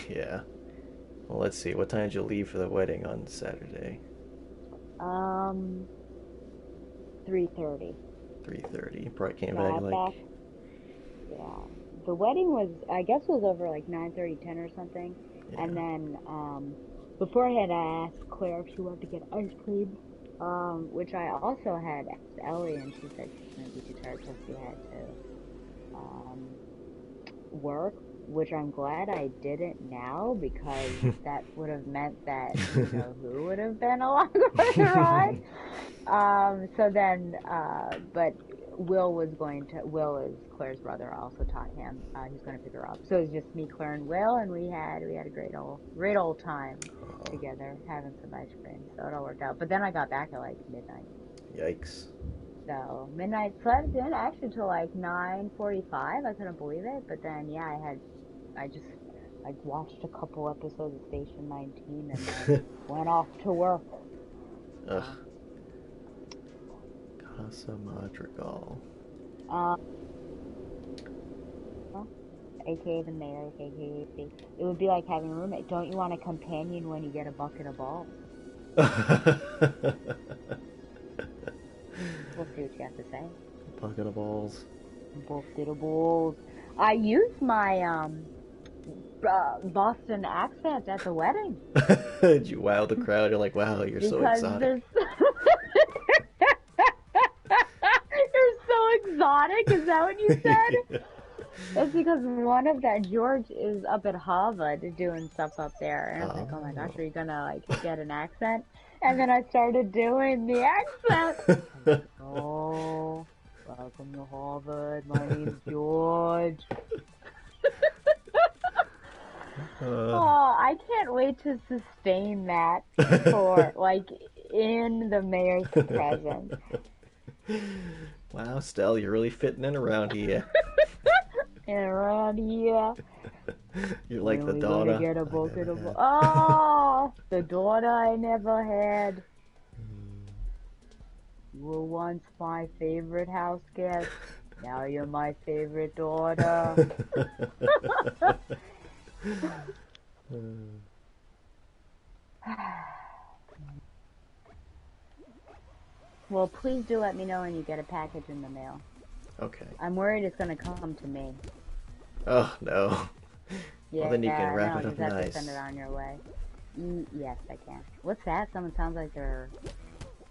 Yeah. Well, let's see. What time did you leave for the wedding on Saturday? Um, 3:30. 3:30. Probably came back Got back. like, Yeah. The wedding was, I guess, was over like 9:30, 10 or something. yeah. And then, beforehand, I asked Claire if she wanted to get ice cream, which I also had asked Ellie, and she said she's going to be too tired because she had to, um, work, which I'm glad I didn't now because that would have meant that you know who would have been along for the ride. So then, but Will is Claire's brother. I also taught him. He's going to pick her up. So it was just me, Claire, and Will, and we had a great old time Oh, together having some ice cream. So it all worked out. But then I got back at like midnight. yikes. So midnight slept in actually till like 9:45. I couldn't believe it. But then yeah, I just like watched a couple episodes of Station 19 and then went off to work. Ugh. So, Casa Madrigal. um, aka the mayor, aka it would be like having a roommate. Don't you want a companion when you get a bucket of balls? We'll see what you have to say. Bucket of balls. Bucket of balls. I used my Boston accent at the wedding Did you wow the crowd? You're like, wow, you're so because exotic. there's you're so exotic. Is that what you said? It's because one of that George is up at Harvard doing stuff up there, and I was like, oh my gosh, Oh. are you gonna like get an accent? And then I started doing the accent. I was like, oh, welcome to Harvard. My name's George. Uh, Oh, I can't wait to sustain that for like in the mayor's presence. wow, Stell, you're really fitting in around here. And around here, You're when like are the we gonna daughter get a I bucket never of? had. Oh, the daughter I never had. You were once my favorite house guest. Now you're my favorite daughter. Well, please do let me know when you get a package in the mail. Okay. I'm worried it's gonna come to me. Oh no. Well, Yeah, then you can and then wrap I'll it up just have to send it nice. on your way. Yes, I can. What's that? Someone sounds like they're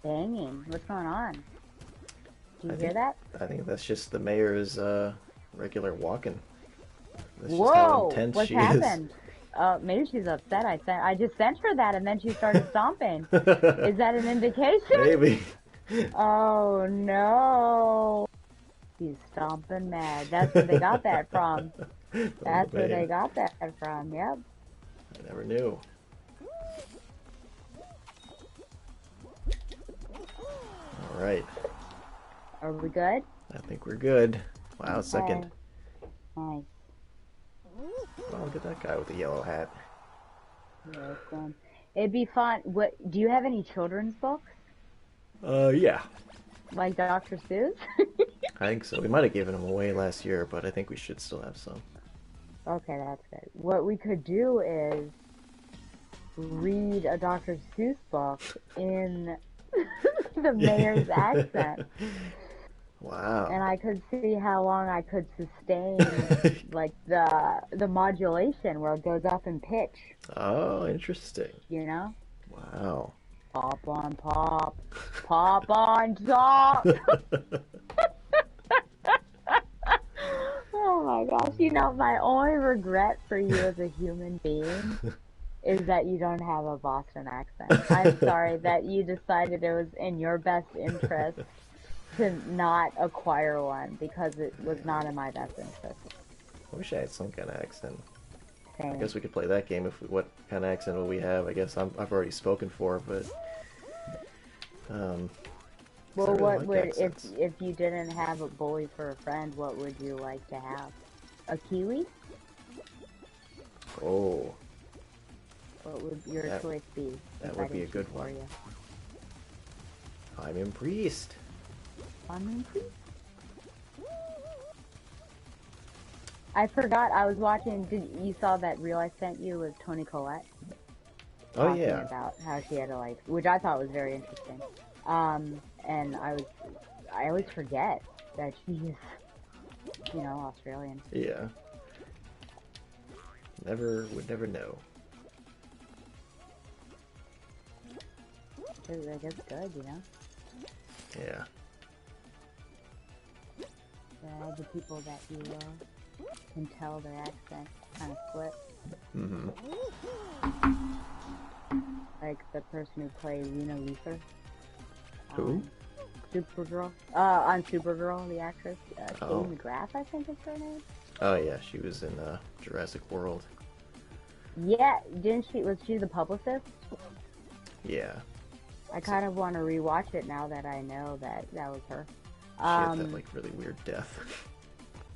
banging. What's going on? Do I you hear think that? I think that's just the mayor's regular walking. That's just how Whoa! intense What's she is. happened? Maybe she's upset. I just sent her that, and then she started stomping. Is that an indication? Maybe. Oh no! She's stomping mad. That's where they got that from. From the That's where they mayor. got that from. Yep. I never knew. All right. Are we good? I think we're good. Wow, second. Okay. Nice. Oh, look at that guy with the yellow hat. Welcome. It'd be fun. What? Do you have any children's books Yeah. like Dr. Seuss? I think so. We might have given them away last year, but I think we should still have some. Okay, that's good. What we could do is read a Dr. Seuss book in the mayor's accent, and Wow. I could see how long I could sustain like the modulation where it goes up in pitch, Oh, interesting. you know? Wow. Pop on pop, pop on top. Oh my gosh, you know, my only regret for you as a human being is that you don't have a Boston accent. I'm sorry that you decided it was in your best interest to not acquire one because it was not in my best interest. I wish I had some kind of accent. I Same. guess we could play that game if we, what kind of accent will we have? I guess I've already spoken for, but 'cause I Well, really what like would accents. if you didn't have a bully for a friend, what would you like to have? A Kiwi? Oh, What would your that choice be that if I would be a didn't choose good for one. you? I'm in priest. Onion, please? I forgot. I was watching. Did you saw that reel I sent you with Toni Collette Oh talking yeah. about how she had to like, which I thought was very interesting. And I always forget that she is, Australian. Yeah. Would never know. I guess good, Yeah. All the people that you can tell their accent kind of split. Mm-hmm. Like the person who played Lena Luthor. Who? Supergirl. On Supergirl, the actress. Oh. Kay McGrath, I think is her name. Oh yeah, she was in Jurassic World. Yeah, was she the publicist? Yeah. I kind of want to rewatch it now that I know that was her. She had that like really weird death.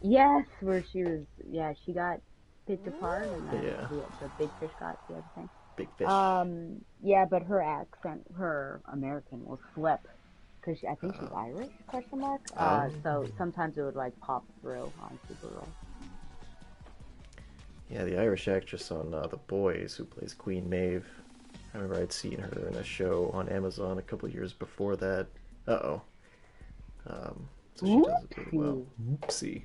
Yes, where she got picked apart and the big fish got the other thing. Big fish. Yeah, but her accent, her American will flip because I think she's Irish, question mark. So sometimes it would like pop through on Supergirl. Yeah, the Irish actress on The Boys who plays Queen Maeve. I remember I'd seen her in a show on Amazon a couple years before that. Uh-oh. So she does it really well. Oopsie.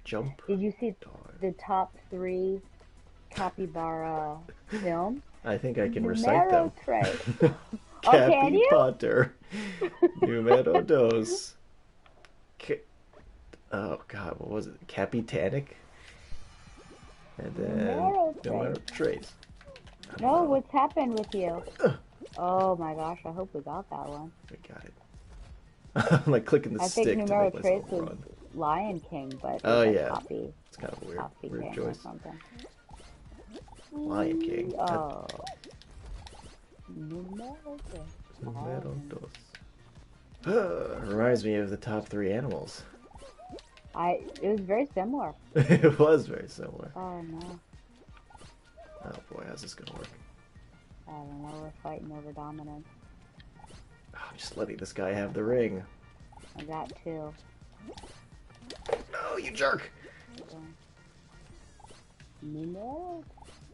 Jump. Did you see the top 3 capybara films? I think I can recite them. Cappy Potter. Numero dos. Oh god, what was it? Capitanic? And then Numero tres. No, what's happened with you? Oh my gosh, I hope we got that one. We got it. I'm like clicking the stick. I think Numero to tres make was run. Lion King, but Copy. It's kind of a weird choice. Lion King. Oh. Numero dos. Reminds me of the top 3 animals. It was very similar. It was very similar. Oh no. Oh boy, how's this gonna work? I don't know, we're fighting over dominance. Oh, I'm just letting this guy have the ring. I got 2. No, you jerk! No.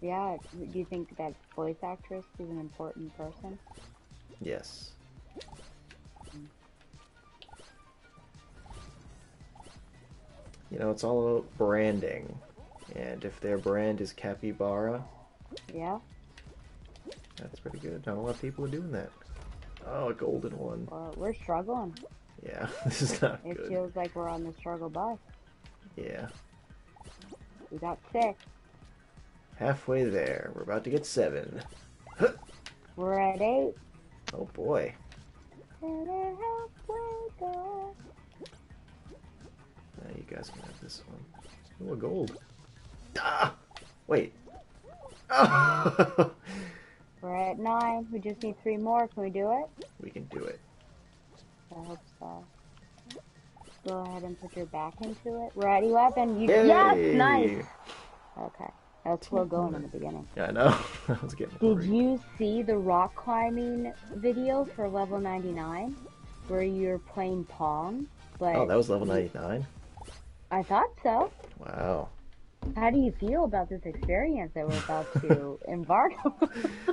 Yeah, do you think that voice actress is an important person? Yes. You know, it's all about branding. And if their brand is Capybara... Yeah? That's pretty good. Not a lot of people are doing that. Oh, a golden one. Well, we're struggling. Yeah, this is not good. It feels like we're on the struggle bus. Yeah. We got 6. Halfway there. We're about to get 7. We're at 8. Oh boy. You guys can have this one. Ooh, a gold. Ah! Wait. Oh! We're at 9. We just need 3 more. Can we do it? We can do it. I hope so. Go ahead and put your back into it. We're at 11. Yay! Yes! Nice! Okay. That was slow going in the beginning. Yeah, I know. I was getting Did worried. you see the rock climbing video for level 99? Where you're playing Pong? But Oh, that was level 99? I thought so. Wow. How do you feel about this experience that we're about to embark on?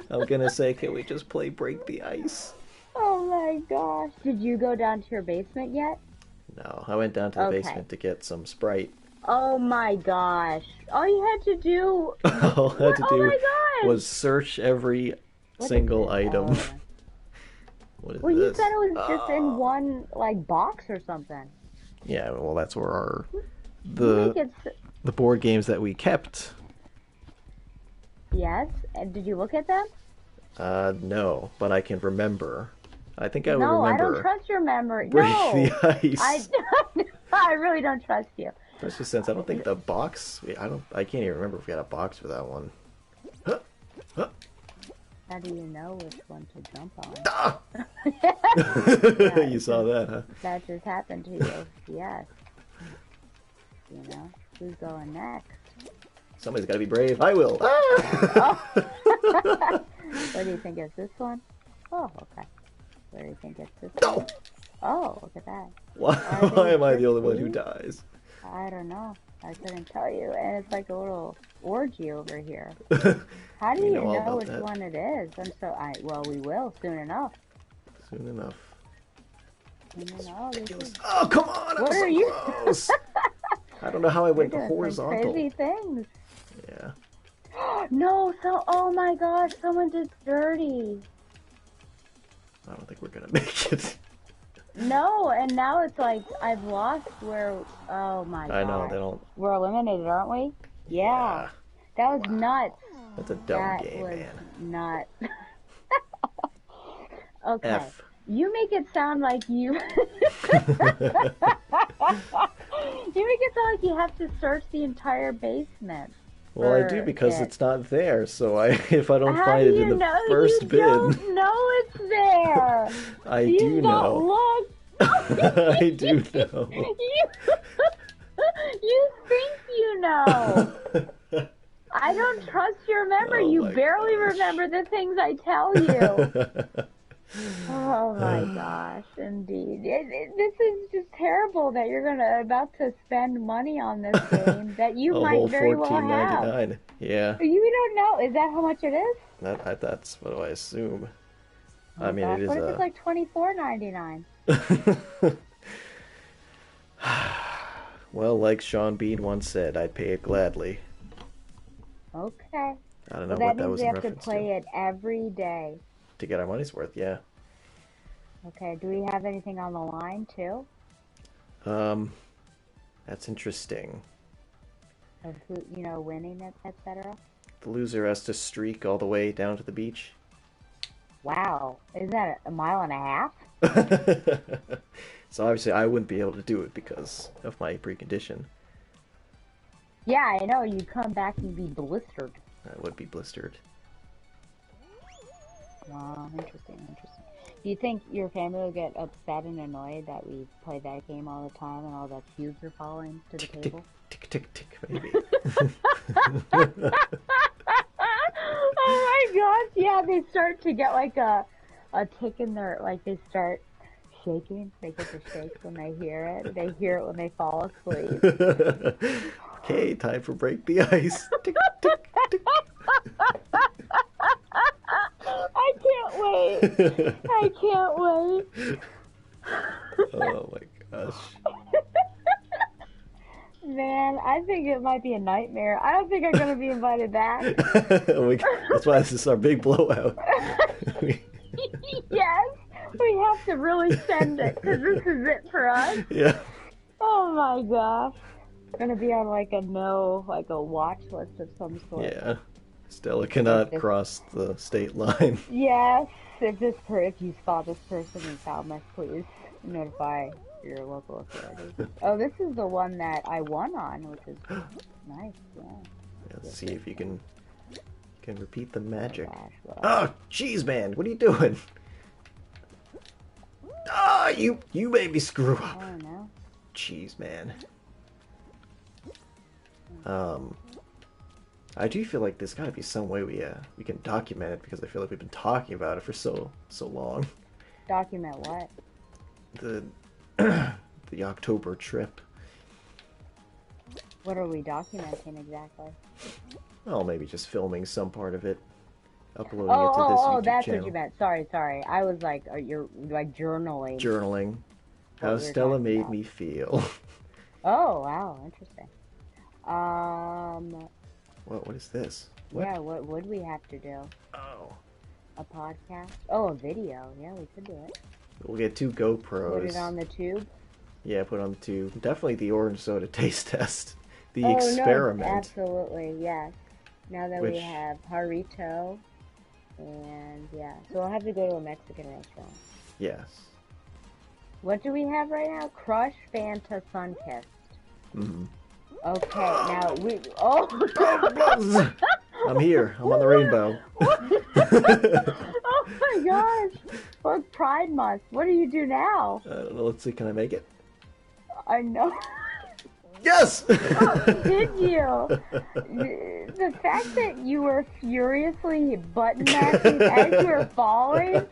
I'm gonna say, can we just play Break the Ice? Oh my gosh. Did you go down to your basement yet? No, I went down to the basement to get some Sprite. Oh my gosh. All you had to do... All I had to Oh do my gosh. was search every single item. Oh. What is Well, this? you said it was just in one, like, box or something. Yeah, well, that's where You think it's... the board games that we kept. Yes? And did you look at them? No, but I can remember. I think I would No, I remember. don't trust your memory. Break No! the Ice. I really don't trust you. Especially since I don't think the box. I can't even remember if we had a box for that one. How do you know which one to jump on? Ah! Yeah, You saw that, huh? that just happened to you. Yes. You know, who's going next? Somebody's got to be brave. I will. Ah! What do you think is this one? Oh, okay. Where do you think it's this No! way? Oh, look at that. Why, Are why they am I the only one who thirsty? dies? I don't know. I couldn't tell you. And it's like a little orgy over here. How do We you know all know about which that. one it is? Well, we will soon enough. Soon enough. Soon enough. This is... Oh, come on! I What was are so you? close! I don't know how I You're went doing some horizontal. crazy things. Yeah. No, oh my gosh, someone did dirty. I don't think we're gonna make it. No, and now it's like I've lost where. Oh my I know, gosh. they don't... We're eliminated, aren't we? Yeah. Yeah. That was nuts. That's a dumb That game, was man. nuts. Okay. F. You make it sound like you. You make it sound like you have to search the entire basement. Well, I do because it. it's not there, so if I don't How find do it you in the know? first You bin... don't know it's there. I Do do you not know. look? I do know. You think you know. I don't trust your memory. Oh You my barely gosh. remember the things I tell you. Oh my gosh, indeed. This is just terrible that you're about to spend money on this game that you A might whole very well have. $14.99. Yeah, You don't know. Is that how much it is? that's what I assume. Oh I mean, gosh, it is what if a... it's like $24.99? Well, like Sean Bean once said, I'd pay it gladly. Okay. I don't know Well, what that that means was we in have to reference play to. it every day. To get our money's worth, yeah. Okay, do we have anything on the line too? That's interesting. Of who, winning it, etc. The loser has to streak all the way down to the beach. Wow, isn't that a mile and a half? So obviously I wouldn't be able to do it because of my precondition. Yeah, I know. You come back and be blistered. I would be blistered. Wow, interesting. Do you think your family will get upset and annoyed that we play that game all the time and all the cubes are falling to the Tick, table? tick, tick, tick, maybe. Oh my gosh, yeah, they start to get like a tick in their, like they start shaking. They get the shakes when they hear it. They hear it when they fall asleep. Okay, time for break the ice. Tick, tick, tick. I can't wait. I can't wait. Oh my gosh. Man, I think it might be a nightmare. I don't think I'm going to be invited back. That's why this is our big blowout. Yes, we have to really send it because this is it for us. Yeah. Oh my gosh. Going to be on like a watch list of some sort. Yeah. Stella cannot cross the state line. Yes, if you spot this person in Falmouth, please notify your local authorities. Oh, this is the one that I won on, which is nice. Yeah. Let's see if you can repeat the magic. Oh, gosh, well. Oh, jeez, man, what are you doing? Ah, you made me screw up. I don't know. Jeez, man. I do feel like there's got to be some way we can document it because I feel like we've been talking about it for so long. Document what? The the October trip. What are we documenting exactly? Well, maybe just filming some part of it, uploading Oh, it to this YouTube that's channel. what you meant. Sorry. I was like, you're like journaling. Journaling. What How we were Stella talking made about. me feel. Oh, wow, interesting. What is this? What? Yeah, what would we have to do? Oh. A podcast? Oh, a video. Yeah, we could do it. We'll get 2 GoPros. Put it on the tube. Yeah, put on the 2. Definitely the orange soda taste test. The Oh, experiment. no, absolutely, yes. Now that we Which- have Harito, and yeah, so I'll have to go to a Mexican restaurant. Yes. What do we have right now? Crush, Fanta, Sunkissed. Mm-hmm. Okay, now we. Oh! I'm here. I'm on the rainbow. Oh my gosh! Look, Pride Month. What do you do now? I don't know. Let's see. Can I make it? I know. Yes! Did you? The fact that you were furiously button mashing as you were falling,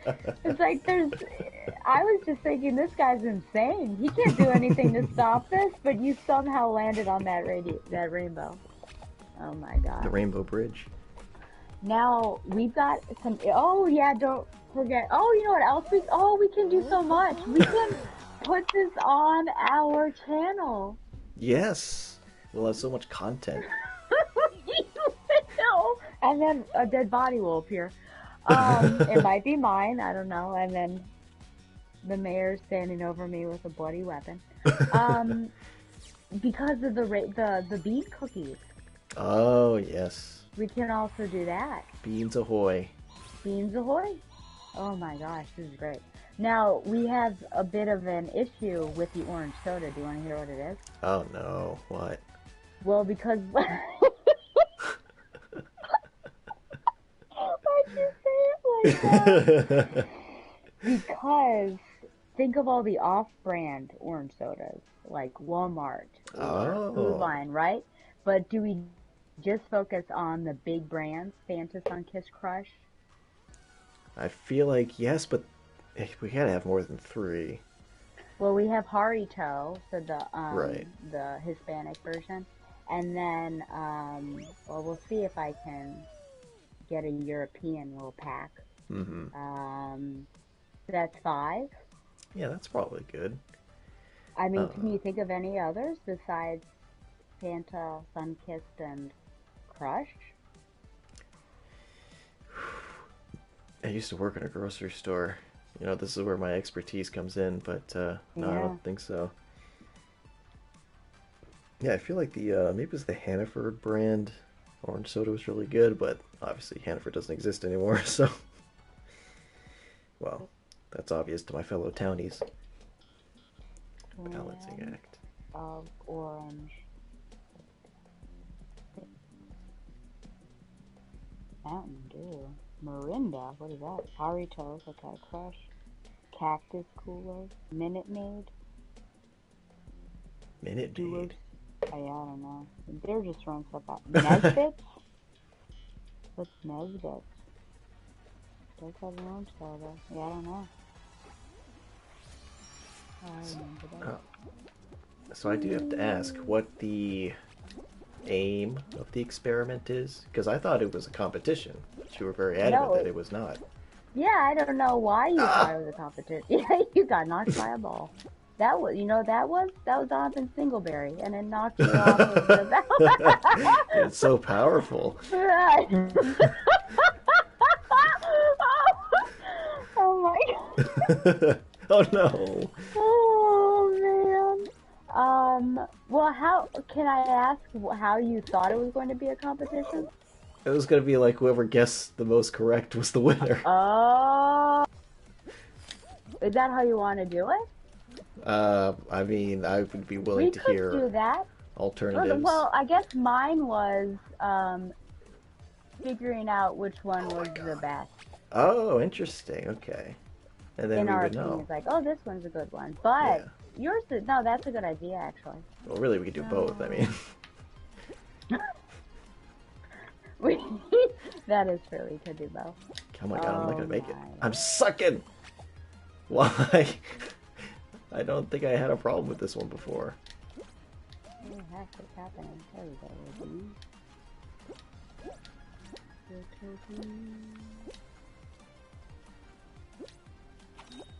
it's like I was just thinking, this guy's insane. He can't do anything to stop this, but you somehow landed on that rainbow. Oh my The god. Rainbow Bridge. Now, we've got some, oh yeah, don't forget, oh, you know what else we can do so much. We can put this on our channel. Yes! We'll have so much content. And then a dead body will appear. It might be mine, I don't know. And then the mayor standing over me with a bloody weapon. Because of the bean cookies. Oh, yes. We can also do that. Beans ahoy. Beans ahoy. Oh my gosh, this is great. Now, we have a bit of an issue with the orange soda. Do you want to hear what it is? Oh no, what? Well, because... Why'd you say it like that? Because think of all the off-brand orange sodas, like Walmart or Food Line, right? But do we just focus on the big brands, Fanta, Sunkist, Crush? I feel like yes, but we gotta have more than 3. Well, we have Harito, so Right. the Hispanic version, and then well, we'll see if I can get a European little pack. Mm-hmm. That's 5. Yeah, that's probably good. I mean, can you think of any others besides Fanta, Sunkist, and Crush? I used to work in a grocery store. You know, this is where my expertise comes in, but no, I don't think so. Yeah, I feel like the maybe it was the Hannaford brand orange soda was really good, but obviously Hannaford doesn't exist anymore, so well, that's obvious to my fellow townies. Balancing act. Of orange. Mountain Dew. Mirinda, what is that? Haritos, okay, Crush. Cactus Cooler. Minute Maid. Minute Maid. Oh, yeah, I don't know. They're just throwing stuff out. Nesbits? What's Nesbits? Does have an orange soda. Yeah, I don't know. I remember that. So I do have to ask what the aim of the experiment is, because I thought it was a competition, but you were very adamant that it was not. Yeah, I don't know why you thought it was a competition. Yeah, you got knocked by a ball. That was, that was Donovan Singleberry, and it knocked you off of the It's so powerful. Oh my god. Oh no. Oh man. Well, how can I ask how you thought it was going to be a competition? It was gonna be like whoever guessed the most correct was the winner. Oh. Is that how you want to do it? I mean, I would be willing to hear do that. alternatives. Well, I guess mine was figuring out which one was the best. Oh, interesting. Okay. And then in we our would opinion, know. it's like, oh, this one's a good one. But yours is, no, that's a good idea, actually. Well, really, we could do both. I mean, that is true. We could do both. oh my god, I'm not gonna make it. I'm sucking. Why? I don't think I had a problem with this one before. What the heck is happening? There we go.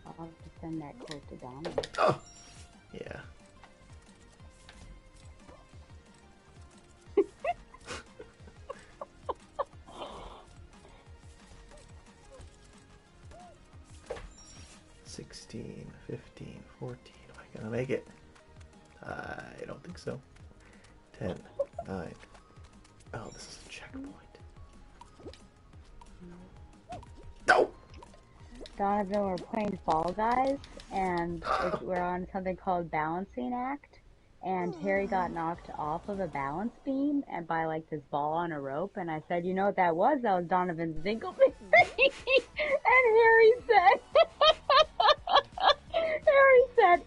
I'll have to send that quote to Donna. Oh! Yeah. $16, $15, $14. Am I gonna make it? I don't think so. 10, 9. Oh, this is a checkpoint. No! Donovan, we're playing Fall Guys, and we're on something called Balancing Act, and Harry got knocked off of a balance beam and by like this ball on a rope, and I said, you know what that was? That was Donovan's Dingleberry. And Harry said,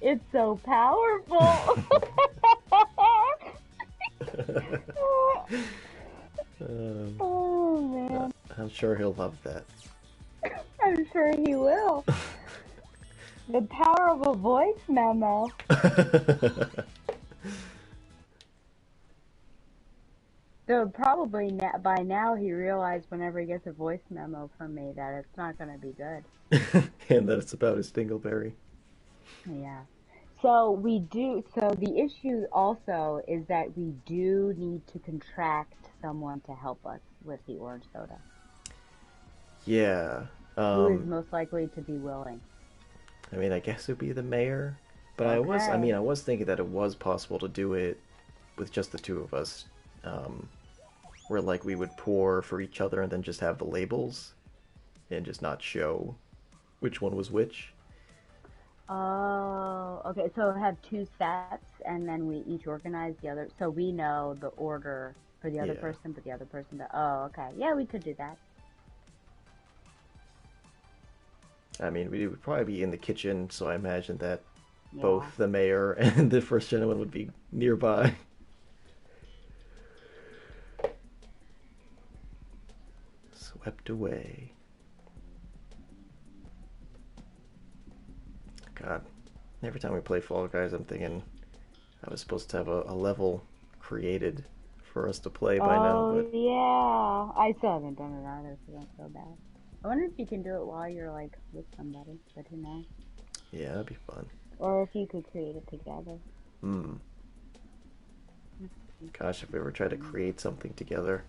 it's so powerful. um, Oh man, I'm sure he'll love that. I'm sure he will. The power of a voice memo. So probably by now he realized whenever he gets a voice memo from me that it's not going to be good. And that it's about his dingleberry. Yeah. So we do. So the issue also is that we do need to contract someone to help us with the orange soda. Yeah. Who is Um, most likely to be willing? I mean, I guess it'd be the mayor. But Okay. I was thinking that it was possible to do it with just the two of us. Um, where like we would pour for each other and then just have the labels and just not show which one was which. Oh, okay. So have two sets, and then we each organize the other, so we know the order for the other Yeah. person, but the other person. Oh, okay. Yeah, we could do that. I mean, we would probably be in the kitchen, so I imagine that Yeah. both the mayor and the first gentleman would be nearby. Swept away. God, every time we play Fall Guys, I'm thinking I was supposed to have a level created for us to play by now, Oh, but yeah. I still haven't done it either, so don't feel bad. I wonder if you can do it while you're like with somebody, but who knows? yeah, that'd be fun. Or if you could create it together. Hmm. That's Gosh, if we ever tried to interesting. create something together,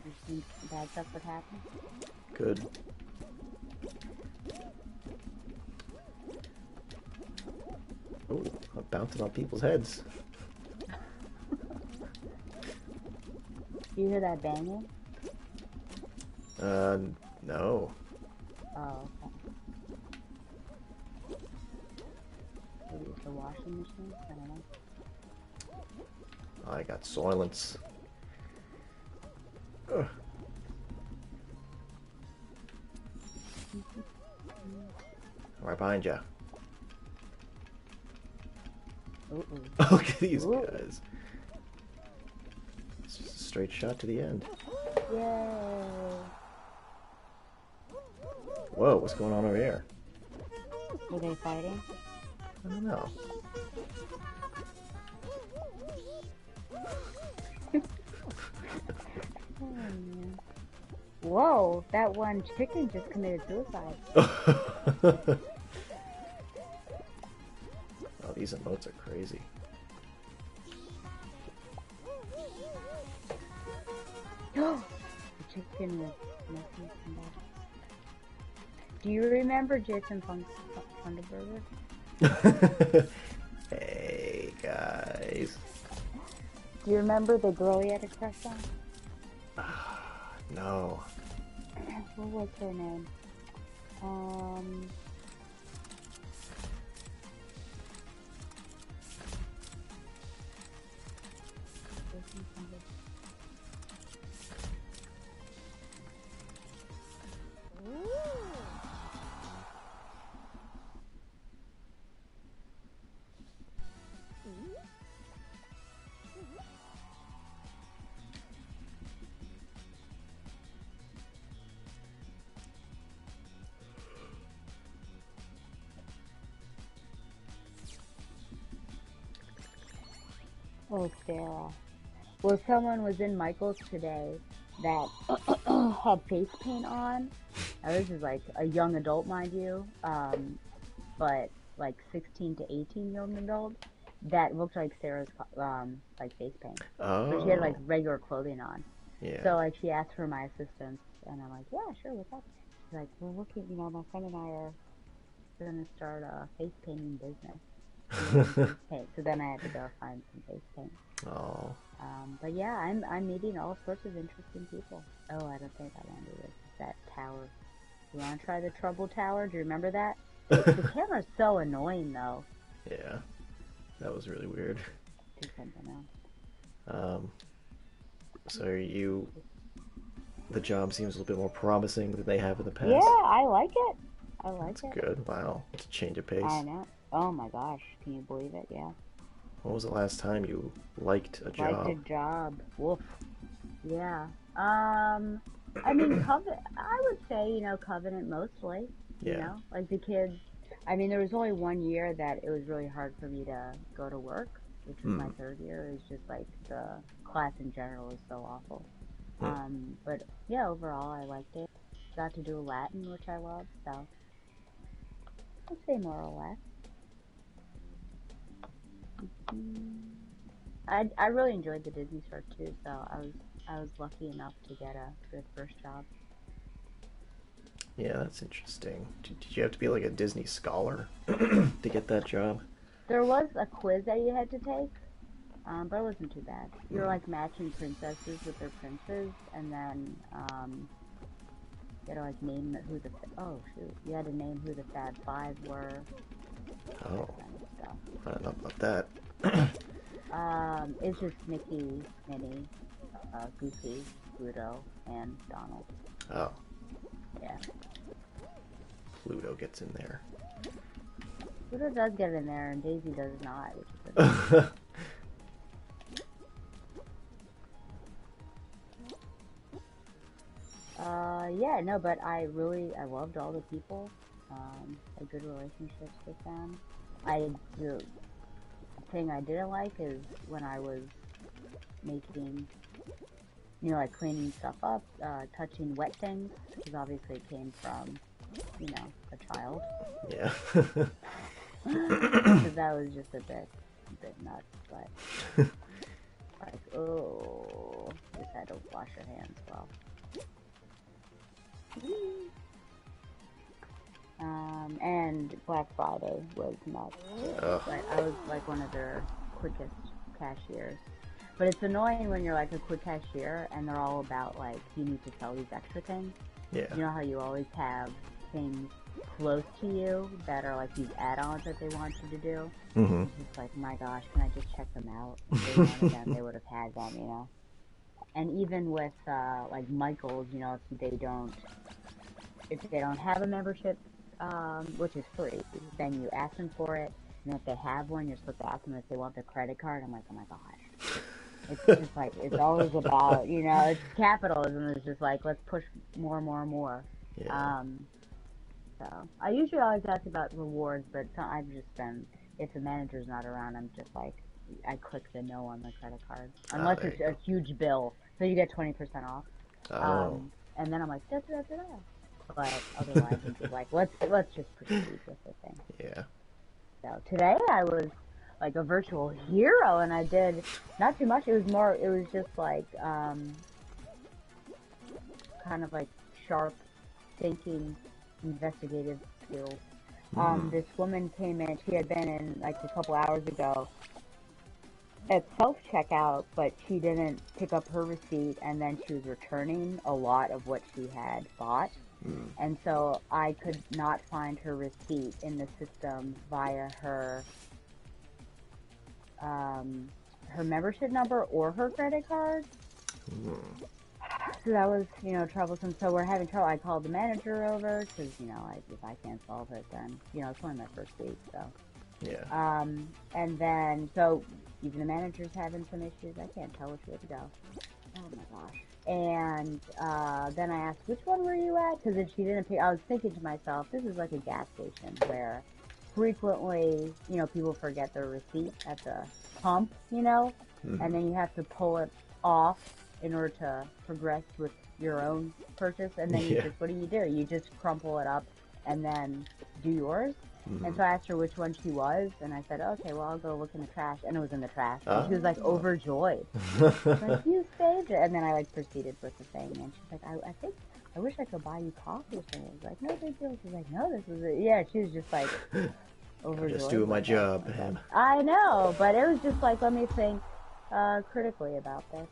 You think bad stuff would happen? good. Oh, I'm bouncing on people's heads. Do you hear that banging? Uh, no. Oh, okay. Maybe it's the washing machine? I don't know. I got silence. Ugh. Right behind you. Ooh, Look at these ooh. guys. It's just a straight shot to the end. Yay. Whoa, what's going on over here? Were they fighting? I don't know. Oh, man. Whoa, that one chicken just committed suicide. Oh, these emotes are crazy. The chicken was messing somebody. Do you remember Jason Funderburger? Hey, guys. Do you remember the girl he had a crush on? No. What was her name? Um, Jason Funderburger. Oh, Sarah. Well, someone was in Michael's today that had face paint on. Now, this is like a young adult, mind you, but like 16 to 18 young adult that looked like Sarah's like face paint, but she had like Oh, regular clothing on. yeah. So like she asked for my assistance, and I'm like, yeah, sure, what's up? She's like, well, look at my friend and I are gonna start a face painting business. Do you want some face paint? So then I had to go find some face paint. Oh. But yeah, I'm meeting all sorts of interesting people. Oh, I don't think I want to do this. It's that tower. You want to try the Trouble Tower? Do you remember that? The camera's so annoying though. Yeah, that was really weird. Do something else. Um, so are you, the job seems a little bit more promising than they have in the Yeah, past. I like it. I like That's it. good. Wow, it's a change of I pace. know. Oh my gosh, can you believe it? Yeah. When was the last time you liked a Liked a job? job. Woof. Yeah. I mean, I would say, Covenant mostly. Yeah. Like the kids. I mean, there was only 1 year that it was really hard for me to go to work, which was my Hmm. third year. It was just like the class in general was so awful. Hmm. But yeah, overall, I liked it. Got to do Latin, which I love, so I'd say more or less. Mm. I really enjoyed the Disney store too, so I was lucky enough to get a good first job. Yeah, that's interesting. Did you have to be like a Disney scholar to get that job? There was a quiz that you had to take, but it wasn't too bad. You're Hmm. like matching princesses with their princes, and then you had to like name who the oh shoot, you had to name who the Fab Five were, Oh, that kind of stuff. I don't know about that. It's just Mickey, Minnie, Goofy, Pluto, and Donald. Oh, Yeah, Pluto gets in there. Pluto does get in there, and Daisy does not, which is annoying. Hmm. Yeah, no, but I loved all the people. Had good relationships with them. The thing I didn't like is when I was making, like cleaning stuff up, touching wet things, because obviously it came from, a child. Yeah. So that was just a bit nuts, but like, oh, just had to wash your hands well. And Black Friday was nuts too. Ugh. Like I was like one of their quickest cashiers. But it's annoying when you're like a quick cashier and they're all about like you need to sell these extra things. Yeah. You know how you always have things close to you that are like these add-ons that they want you to do. Hmm. It's just like, my gosh, can I just check them out? If they wanted them, they would have had them. And even with like Michael's, if they don't have a membership, which is free, then you ask them for it. And if they have one, you're supposed to ask them if they want their credit card. I'm like, oh my gosh. It's just like, it's always about, it's capitalism. It's just like, let's push more, more, more. Yeah. Um, so I usually always ask about rewards, but I've just been, if the manager's not around, I'm just like, I click the no on the credit card. Ah, Unless there it's you a go. huge bill. So you get 20% off. Oh. And then I'm like, da, da, da, da. But otherwise, I'm just like, let's just proceed with the thing. Yeah. So today I was like a virtual hero, and I did not too much. It was just like kind of like sharp thinking, investigative skills. Hmm. This woman came in. She had been in like a couple hours ago at self checkout, but she didn't pick up her receipt, and then she was returning a lot of what she had bought. Hmm. And so I could not find her receipt in the system via her membership number or her credit card. Hmm. So that was, troublesome. So we're having trouble. I called the manager over because, if I can't solve it, then, it's only my first week. So, Yeah. and then, so even the manager's having some issues. I can't tell which way to go. Oh my gosh. And then I asked, which one were you at? Because if she didn't pick, I was thinking to myself, this is like a gas station where frequently, people forget their receipt at the pump, Hmm. and then you have to pull it off in order to progress with your own purchase. And then Yeah. what do? You just crumple it up and then do yours. Hmm. And so I asked her which one she was, and I said, okay, well, I'll go look in the trash. And it was in the trash. And she was like Oh. overjoyed. Like, you saved it. And then I like proceeded with the thing. And she's like, I think, I wish I could buy you coffee or something. I was like, no big deal. She's like, no, this is it. Yeah, she was just like I'm overjoyed. just doing my with it. job, man. I know, but it was just like, let me think critically about this.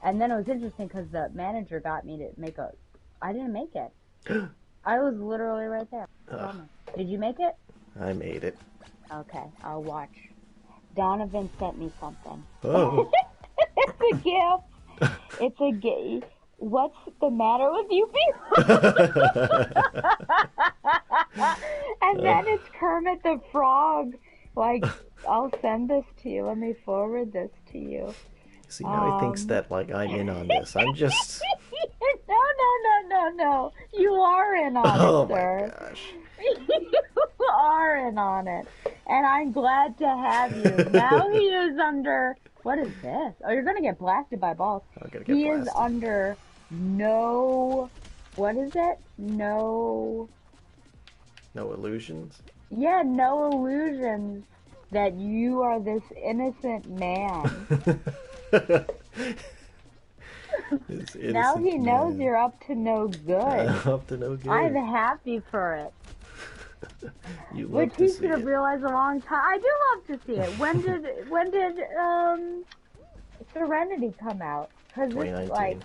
And then it was interesting because the manager got me to I didn't make it. I was literally right there. I Ugh, promise. Did you make it? I made it. Okay, I'll watch. Donovan sent me something. Oh. It's a gift. It's a gift. What's the matter with you people? And then it's Kermit the Frog Like, I'll send this to you. Let me forward this to you. See, now he thinks Um, that like I'm in on this. I'm just. no, no, no, no, no. You are in on it, Oh my sir. gosh. You are in on it. And I'm glad to have you. Now he is under. What is this? Oh, you're gonna get blasted by balls. I'm gonna get He is blasted. under no. What is it? No. No illusions. Yeah, no illusions that you are this innocent man. This Now innocent he knows man. you're up to no good. Up to no I'm good. happy for it. You Which love to he see should have it. realized a long time. I do love to see it. When did Serenity come out? Because it's like,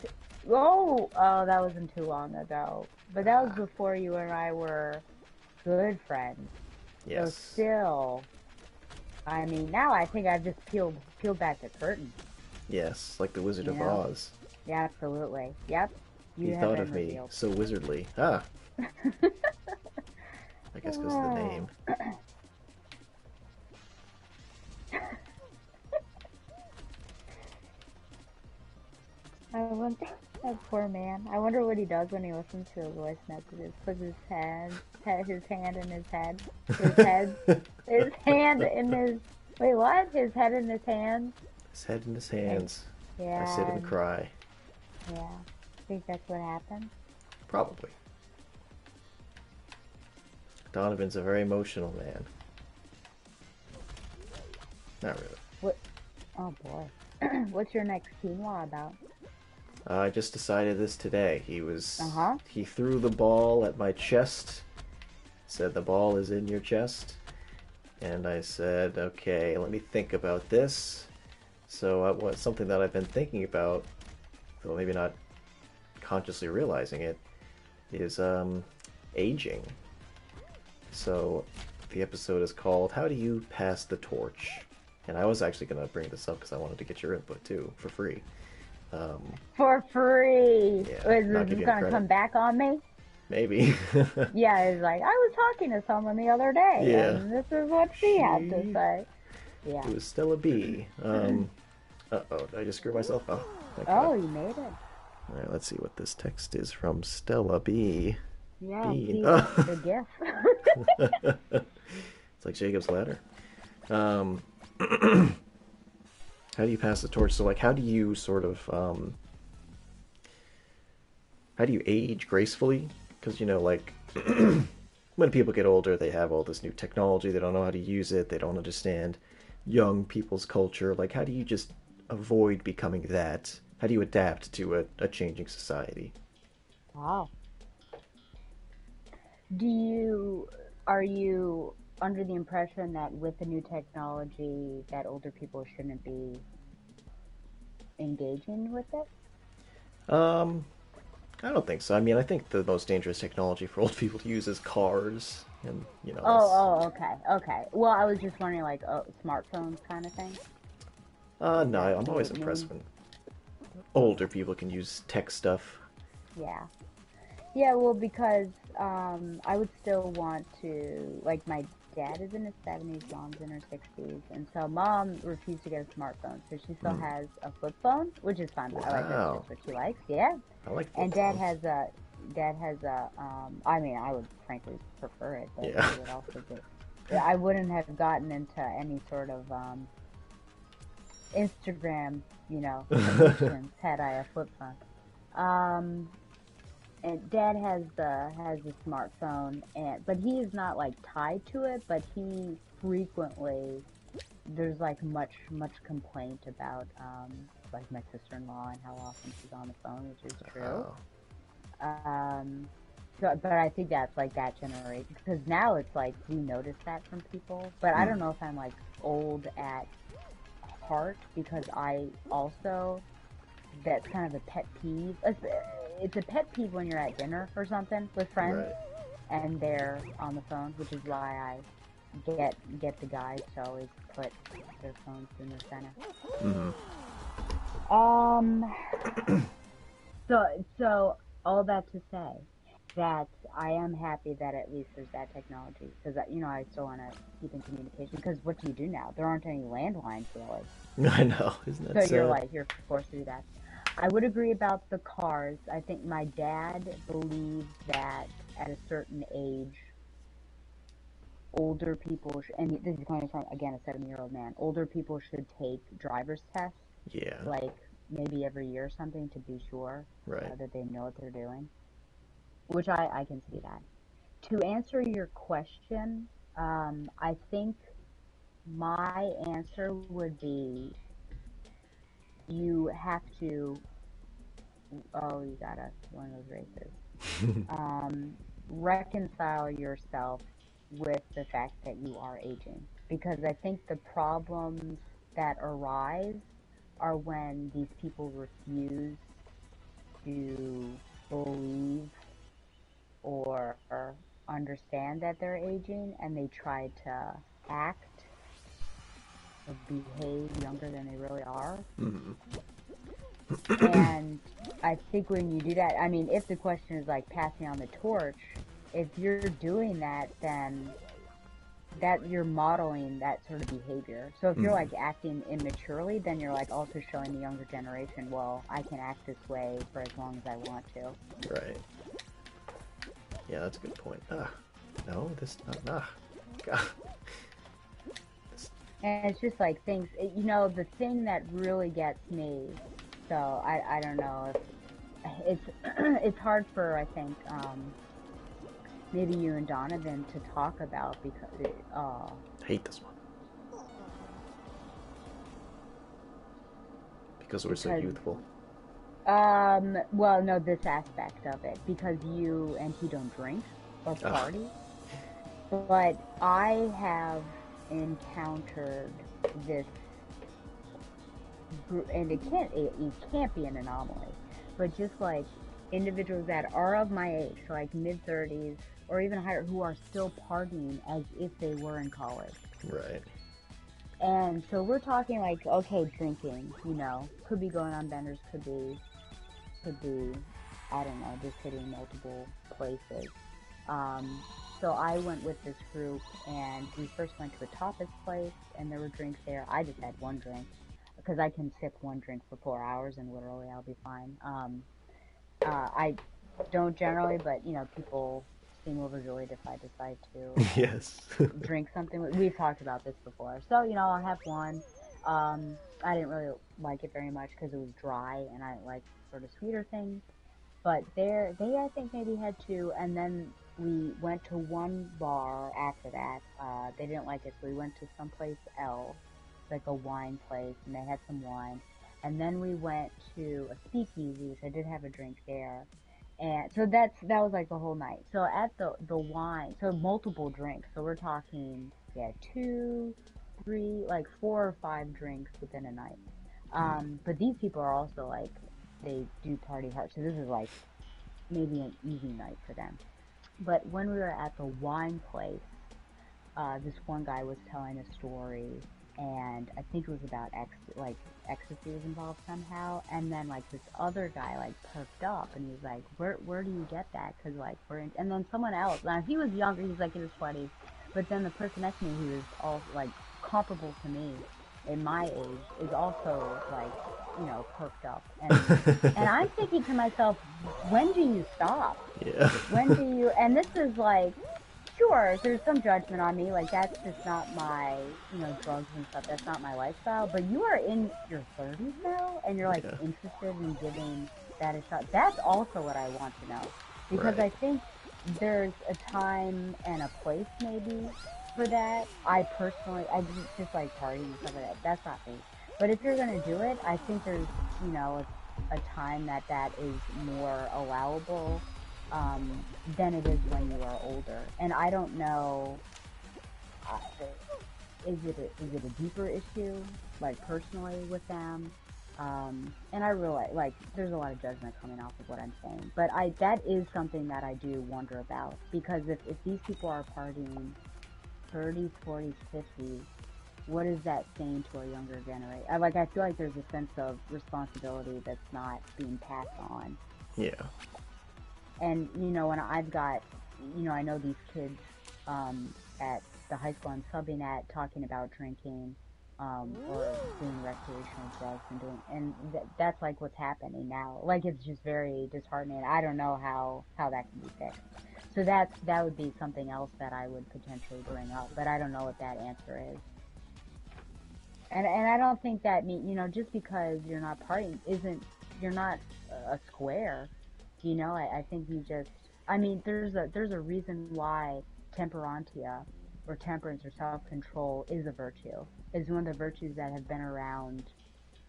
2019. oh, that wasn't too long ago. But that was Ah, before you and I were good friends. So yes. still, I mean, now I think I've just peeled back the curtain. Yes, like the Wizard You of know? Oz. Yeah, absolutely. Yep, He you have thought been of me revealed. so wizardly. Ah, I guess because of the name. I wonder, that poor man. I wonder what he does when he listens to his voice messages. Puts his hand in his head, his hand in his. Wait, what? His head in his hands. His head in his And hands. I sit yeah, and cry. yeah. I think that's what happened. Probably. Donovan's a very emotional man. Not really. What? Oh boy. What's your next quinoa about? I just decided this today. Uh huh. He threw the ball at my chest, said the ball is in your chest, and I said, okay, let me think about this. So what something that I've been thinking about, though maybe not consciously realizing it, is aging. So the episode is called "How Do You Pass the Torch?" And I was actually gonna bring this up because I wanted to get your input too for free. Um, For free. yeah, not Is give this you any gonna credit. come back on me? Maybe. Yeah, it's like I was talking to someone the other day, Yeah. and this is what she had to She. say. Yeah. It was Stella B. Uh-oh, did I just screw myself? Oh, thank God. Oh, you made it. Alright, let's see what this text is from Stella B. Yeah, Bean. see Oh. the gift. It's like Jacob's ladder. Um, how do you pass the torch? So, like, how do you sort of, how do you age gracefully? Because, you know, like, when people get older, they have all this new technology. They don't know how to use it. They don't understand young people's culture. Like, how do you just avoid becoming that? How do you adapt to a changing society? Wow. Do you are you under the impression that with the new technology that older people shouldn't be engaging with it? Um, I don't think so. I mean, I think the most dangerous technology for old people to use is cars, and you know that's. Okay, okay. Well, I was just wondering, like, smartphones kind of thing. Is No, that I'm what always it impressed means? when older people can use tech stuff. Yeah. Yeah, well, because I would still want to, like, my dad is in his 70s, mom's in her 60s, and so mom refused to get a smartphone, so she still Hmm. has a flip phone, which is fine. I like that's Wow, just what she likes. Yeah, I like flip and phones. dad has a I mean, I would frankly prefer it, but Yeah. he would also do. I wouldn't have gotten into any sort of Instagram, addictions had I a flip phone. Um, and dad has a smartphone, but he is not like tied to it, but he frequently there's like much complaint about like my sister-in-law and how often she's on the phone, which is true. Oh. um but I think that's like that generation, because now it's like we notice that from people, but I don't Hmm. know if I'm like old at heart, because I also, that's kind of a pet peeve. It's a pet peeve when you're at dinner or something with friends Right. and they're on the phone, which is why I get the guys to always put their phones in the center. Hmm. Um. So all that to say, that I am happy that at least there's that technology because I still want to keep in communication. Because what do you do now? There aren't any landlines really, I know, isn't that so sad? you're forced to do that. I would agree about the cars. I think my dad believes that at a certain age, older people, and this is coming from again a 70-year-old man, older people should take driver's tests, Yeah, like maybe every year or something to be sure right. that they know what they're doing. Which I can see that. To answer your question, I think my answer would be you have to, oh, you gotta, one of those races, um, reconcile yourself with the fact that you are aging. Because I think the problems that arise are when these people refuse to believe or understand that they're aging and they try to act or behave younger than they really are. Mhm. And I think when you do that, I mean, if the question is like passing on the torch, if you're doing that, then that you're modeling that sort of behavior. So if you're Mhm. like acting immaturely, then you're like also showing the younger generation, well, I can act this way for as long as I want to. Right. Yeah, that's a good point. Ah, no, this not. Ah, God. This, And it's just like things, the thing that really gets me, so I don't know if it's, it's hard for, I think, maybe you and Donovan to talk about because, I hate this one because we're so because, youthful. well, no, this aspect of it, because you and he don't drink or Ah, party, but I have encountered this and it can't be an anomaly, but just like individuals that are of my age, so like mid 30s or even higher, who are still partying as if they were in college. right. And so we're talking like, okay, drinking, could be going on benders, could be, I don't know, just hitting multiple places. Um, so I went with this group, and we first went to a tapas place, and there were drinks there. I just had one drink because I can sip one drink for 4 hours, and literally I'll be fine. I don't generally, but people seem overjoyed if I decide to Yes. drink something. We've talked about this before, so I'll have one. I didn't really like it very much because it was dry, and I like sort of sweeter things. But they I think maybe had two, and then we went to one bar after that. They didn't like it, so we went to someplace else, like a wine place, and they had some wine. And then we went to a speakeasy, which I did have a drink there. And so that was like the whole night. So at the wine, so multiple drinks. So we're talking, yeah, two, three, like 4 or 5 drinks within a night. But these people are also like they do party hard. So this is like maybe an easy night for them. But when we were at the wine place, this one guy was telling a story, and I think it was about ecstasy was involved somehow. And then like this other guy like perked up, and he was like, "Where do you get that? Cause like we're in." And then someone else, now he was younger, he's like in his 20s, but then the person next to me, who was all like comparable to me in my age, is also like perked up, and I'm thinking to myself, when do you stop? Yeah. When do you? And this is like, sure, there's some judgment on me. Like, that's just not my, drugs and stuff. That's not my lifestyle. But you are in your 30s now, and you're like Yeah. interested in giving that a shot. That's also what I want to know. Because Right. I think there's a time and a place maybe for that. I personally, I just like partying and stuff like that. That's not me. But if you're going to do it, I think there's, a time that is more allowable than it is when you are older. And I don't know, uh, is it a deeper issue, like personally with them? And I realize, like, there's a lot of judgment coming off of what I'm saying, but that is something that I do wonder about, because if these people are partying 30s, 40s, 50s, what is that saying to a younger generation? I feel like there's a sense of responsibility that's not being passed on. Yeah. And when I've got, I know these kids at the high school I'm subbing at talking about drinking or doing recreational drugs and that's like what's happening now. Like it's just very disheartening. I don't know how that can be fixed. So that would be something else that I would potentially bring up, but I don't know what that answer is. And I don't think that just because you're not partying isn't you're not a square. I think you just I mean there's a reason why temperantia or temperance or self-control is a virtue. Is one of the virtues that have been around,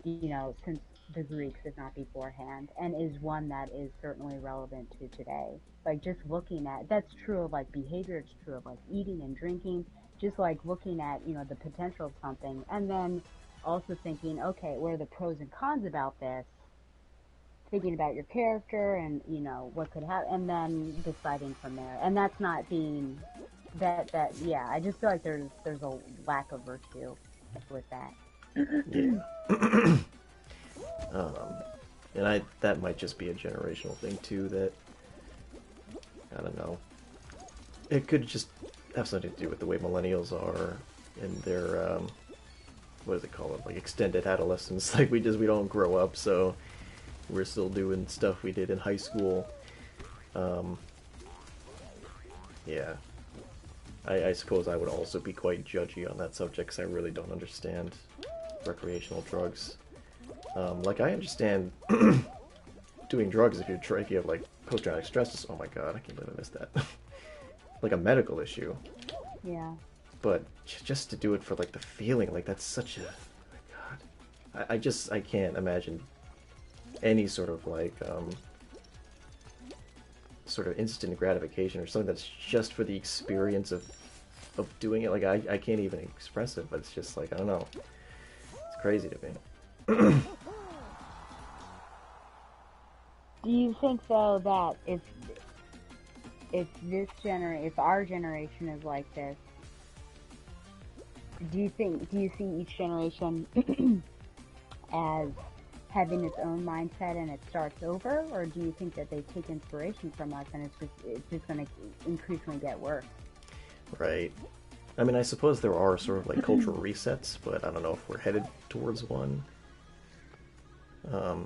since the Greeks, if not beforehand, and is one that is certainly relevant to today. Like just looking at that's true of like behavior, it's true of like eating and drinking, just like looking at, the potential of something and then also thinking, okay, what are the pros and cons about this? Thinking about your character and, what could happen and then deciding from there. And that's not being that yeah, I just feel like there's a lack of virtue with that. Yeah. um, and that might just be a generational thing too. That I don't know. It could just have something to do with the way millennials are in their what does it call it? Like extended adolescence. Like we don't grow up, so we're still doing stuff we did in high school. Um, yeah. I suppose I would also be quite judgy on that subject because I really don't understand recreational drugs. Like I understand doing drugs if you have like post-traumatic stress. Oh my god, I can't believe I missed that. Like a medical issue. Yeah. But just to do it for like the feeling, like that's such a, oh my god. I can't imagine any sort of like sort of instant gratification or something that's just for the experience of doing it. Like I can't even express it, but it's just like I don't know. It's crazy to me. Do you think though that if our generation is like this, do you see each generation as having its own mindset and it starts over, or do you think that they take inspiration from us and it's just going to increasingly get worse? Right. I mean, I suppose there are sort of like cultural resets, but I don't know if we're headed towards one. I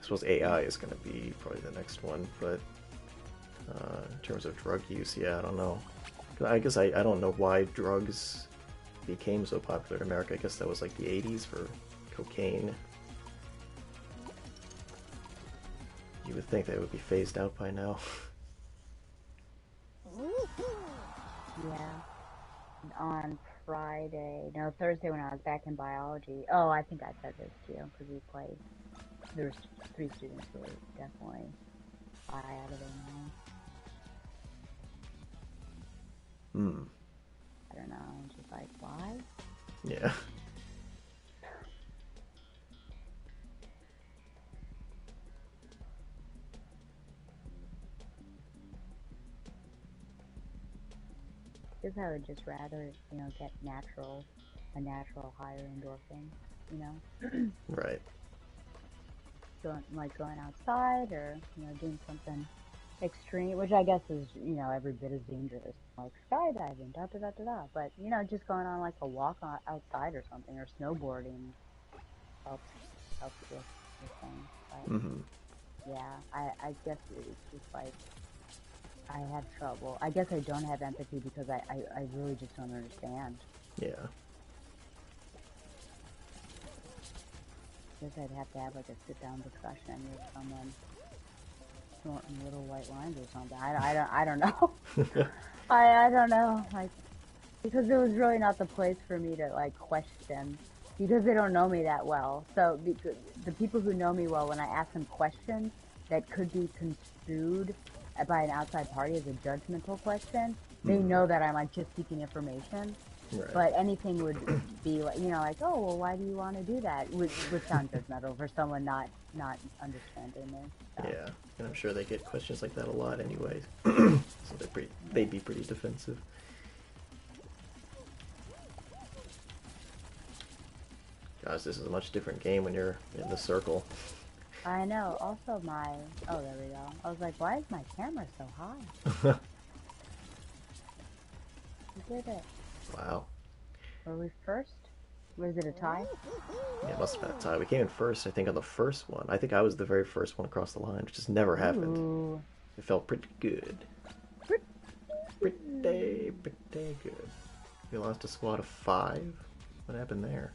suppose AI is going to be probably the next one, but in terms of drug use, yeah, I don't know. I guess I don't know why drugs became so popular in America. I guess that was like the 80s for cocaine. You would think they would be phased out by now. Yeah. On Friday, no, Thursday when I was back in biology. Oh, I think I said this to you because we played. There was 3 students who were definitely high out of their mind. Hmm. I don't know. I'm just like, why? Yeah. Because I would just rather, get a natural higher endorphin, you know? Right. Going outside or, doing something extreme, which I guess is, every bit as dangerous, like skydiving, da da da da da. But, just going on like a walk outside or something, or snowboarding helps, with things. But, Mm-hmm. yeah, I guess it's just like, I have trouble. I guess I don't have empathy because I really just don't understand. Yeah. I guess I'd have to have like a sit-down discussion with someone snorting little white lines or something. I don't know. I don't know. Like, because it was really not the place for me to like question because they don't know me that well. So the people who know me well, when I ask them questions that could be construed by an outside party as a judgmental question, they Mm. know that I'm like just seeking information. Right. But anything would be like, like, oh, well, why do you want to do that? Would sound judgmental for someone not understanding me. So. Yeah. And I'm sure they get questions like that a lot anyway. So they'd be pretty defensive. Gosh, this is a much different game when you're in the circle. I know. Also, oh, there we go. I was like, why is my camera so high? You did it. Wow. Were we first? Was it a tie? Yeah, it must have been a tie. We came in first, I think, on the first one. I think I was the very first one across the line, which just never happened. Ooh. It felt pretty good. Pretty good. We lost a squad of 5. What happened there?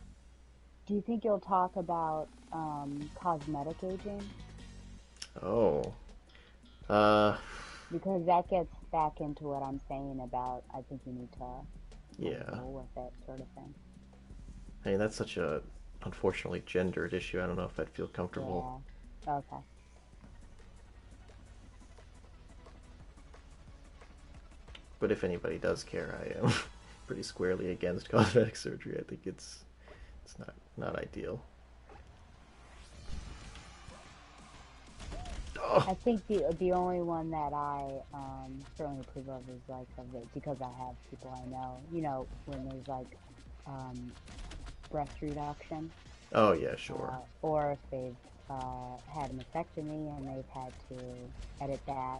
Do you think you'll talk about cosmetic aging? Oh. Uh, Because that gets back into what I'm saying about I think you need to kind of yeah. roll with it, sort of thing. I mean, that's such a unfortunately gendered issue. I don't know if I'd feel comfortable. Yeah. Okay. But if anybody does care, I am pretty squarely against cosmetic surgery. I think it's not ideal. Oh. I think the only one that I certainly approve of is like of it because I have people I know. You know, when there's like um, breast reduction, Oh yeah, sure. or if they've had a mastectomy and they've had to edit that,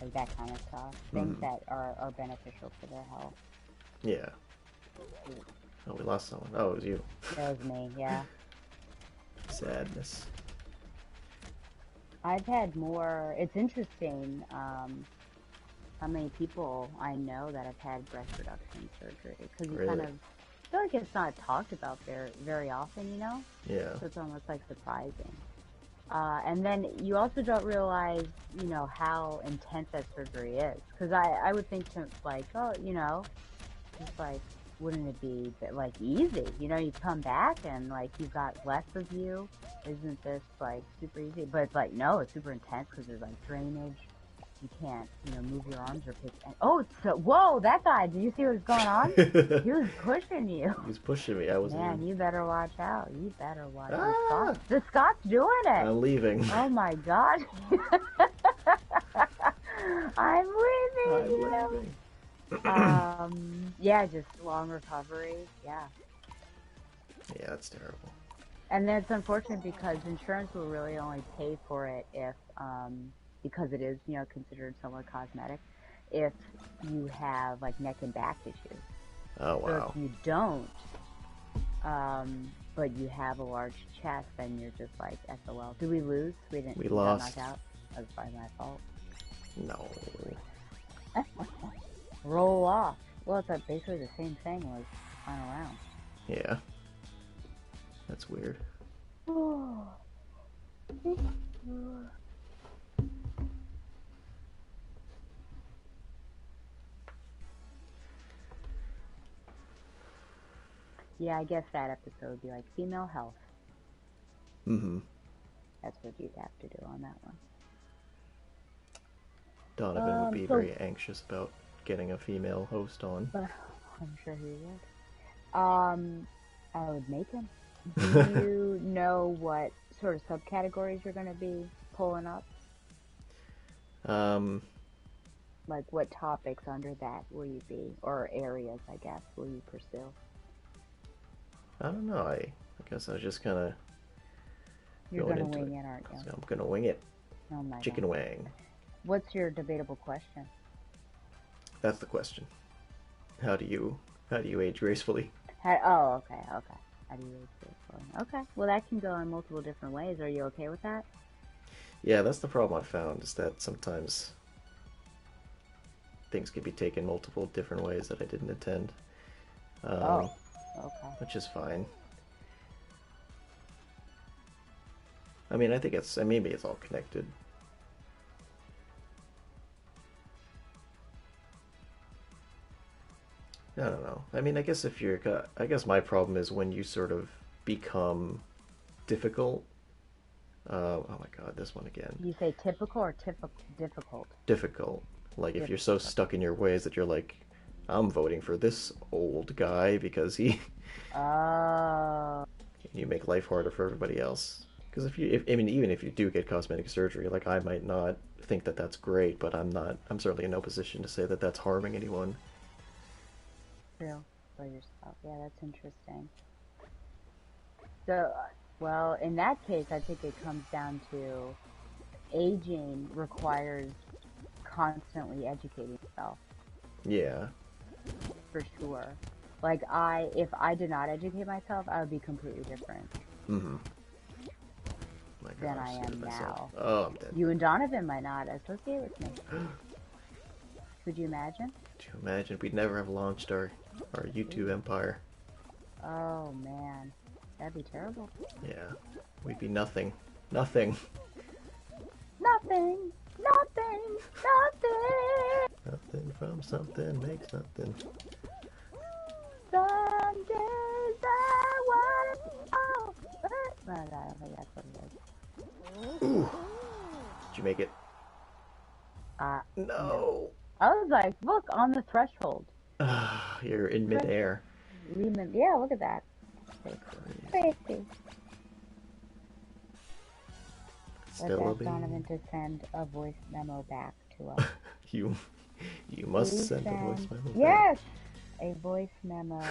like that kind of stuff. Things Mm. that are beneficial for their health. Yeah. Oh, we lost someone. Oh, it was you. That was me, yeah. Sadness. I've had more. It's interesting how many people I know that have had breast reduction surgery because you kind Really? of feel like it's not talked about very often, you know? Yeah. So it's almost like surprising. And then you also don't realize, you know, how intense that surgery is. Because I would think to like, oh, you know, just like, wouldn't it be like easy? You know, you come back and like you've got less of you. Isn't this like super easy? But it's like, no, it's super intense because there's like drainage. You can't, you know, move your arms or pick. And, oh, so, whoa, that guy, did you see what was going on? He was pushing you. He was pushing me. I wasn't Man, even... you better watch out. You better watch out. Ah! The Scott's doing it. I'm leaving. Oh my God. I'm leaving I'm you. leaving. Yeah, just long recovery. Yeah. Yeah, that's terrible. And that's unfortunate because insurance will really only pay for it if, because it is, you know, considered somewhat cosmetic, if you have like neck and back issues. Oh, So wow. if you don't, but you have a large chest, then you're just like, SOL. Did we lose? We We got lost. knocked out? That was probably my fault. No. Roll off. Well, it's like basically the same thing was final round. Yeah. That's weird. Yeah, I guess that episode would be like female health. Mm-hmm. That's what you'd have to do on that one. Donovan would be So very anxious about getting a female host on. I'm sure he would. I would make him. Do you know what sort of subcategories you're going to be pulling up? Um, Like what topics under that will you be, or areas, I guess, will you pursue? I don't know. I guess I was just kind of You're going going to into wing it. it, aren't you? So I'm gonna wing it. Oh my Chicken God. wang. What's your debatable question? That's the question. How do you age gracefully? Oh, okay. How do you age gracefully? Okay. Well, that can go in multiple different ways. Are you okay with that? Yeah, that's the problem I found, is that sometimes things can be taken multiple different ways that I didn't intend. Oh, okay. Which is fine. I mean, I think maybe it's all connected. I don't know. I mean, I guess I guess my problem is when you sort of become difficult. Oh my God, this one again. You say typical or difficult? Difficult. Like if you're so Difficult. stuck in your ways that you're like, I'm voting for this old guy because he. Oh. You make life harder for everybody else. Because I mean, even if you do get cosmetic surgery, like I might not think that that's great, but I'm not. I'm certainly in no position to say that that's harming anyone. True. For yourself. Yeah, that's interesting. So, Well, in that case, I think it comes down to aging requires constantly educating yourself, Yeah. for sure. Like if I did not educate myself, I would be completely different Mm-hmm. My than I gosh, look at am myself. now. Oh, I'm dead. You and Donovan might not associate with me. Could you imagine? Could you imagine if we'd never have launched our YouTube Ooh. empire? Oh man, that'd be terrible. Yeah. We'd be nothing. Nothing. Nothing, nothing, nothing. Nothing from something makes nothing. Some days I want oh, but I don't think that's what it is. Ooh. Did you make it? No. No. I was like, look, on the threshold. You're in midair. Yeah, look at that. Crazy. Crazy. Still Let's a ask bee. Donovan to send a voice memo back to us. You must Please send a voice memo back. yes, a voice memo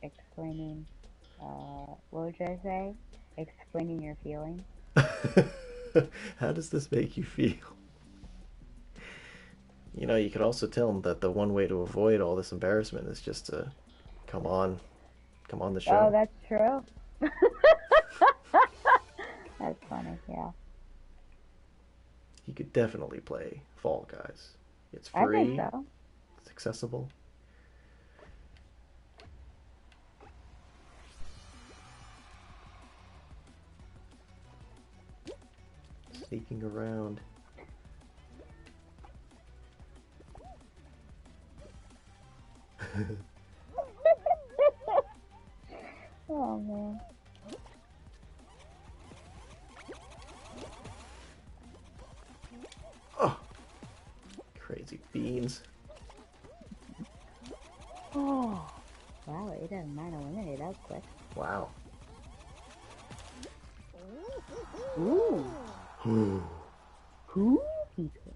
explaining, what would I say? Explaining your feelings. How does this make you feel? You know, you could also tell them that the one way to avoid all this embarrassment is just to come on the Oh, show. that's true. That's funny, yeah. You could definitely play Fall Guys. It's I think free. so. It's accessible. Sneaking around. Oh man. Oh, crazy beans. Oh. Wow, 8 out of 9 eliminated. That was quick. Wow. Ooh. Ooh. Who? People.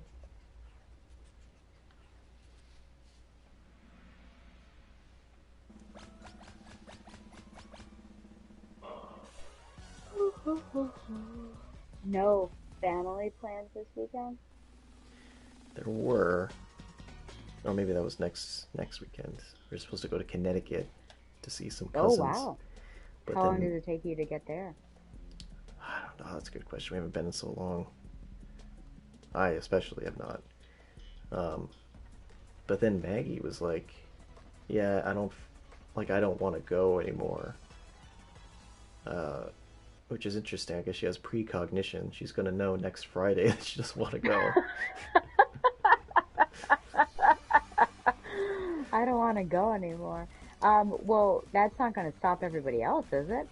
No family plans this weekend? There were, or maybe that was next weekend. We were supposed to go to Connecticut to see some Oh cousins. wow. But How long then does it take you to get there? I don't know. That's a good question. We haven't been in so long. I especially have not. But then Maggie was like, "Yeah, I don't want to go anymore." Which is interesting. I guess she has precognition. She's gonna know next Friday that she doesn't want to go. I don't want to go anymore. Well, that's not going to stop everybody else, is it?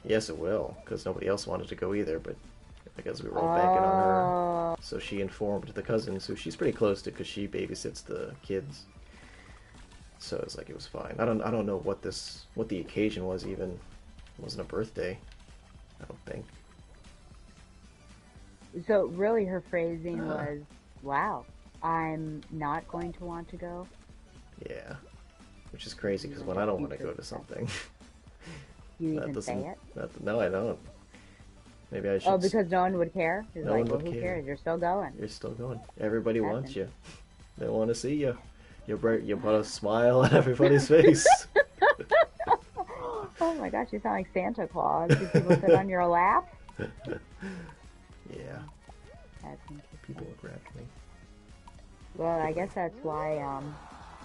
Yes, it will, because nobody else wanted to go either. But I guess we were all banking on her. Oh. So she informed the cousins, who she's pretty close to, because she babysits the kids. So it's like it was fine. I don't know what the occasion was even. It wasn't a birthday, I don't think. So really her phrasing was, wow, I'm not going to want to go. Yeah, which is crazy because when I don't want to go to something, You that even say doesn't. it? No, I don't. Maybe I should. Oh, because no one would care? It's No like, one well, would who care. cares? You're still going. You're still going. Everybody Happens. wants you. They want to see you. You put a smile on everybody's face. Oh my gosh, you sound like Santa Claus. Do people sit on your lap? Yeah, That's interesting. people would grab me. Well, I guess that's why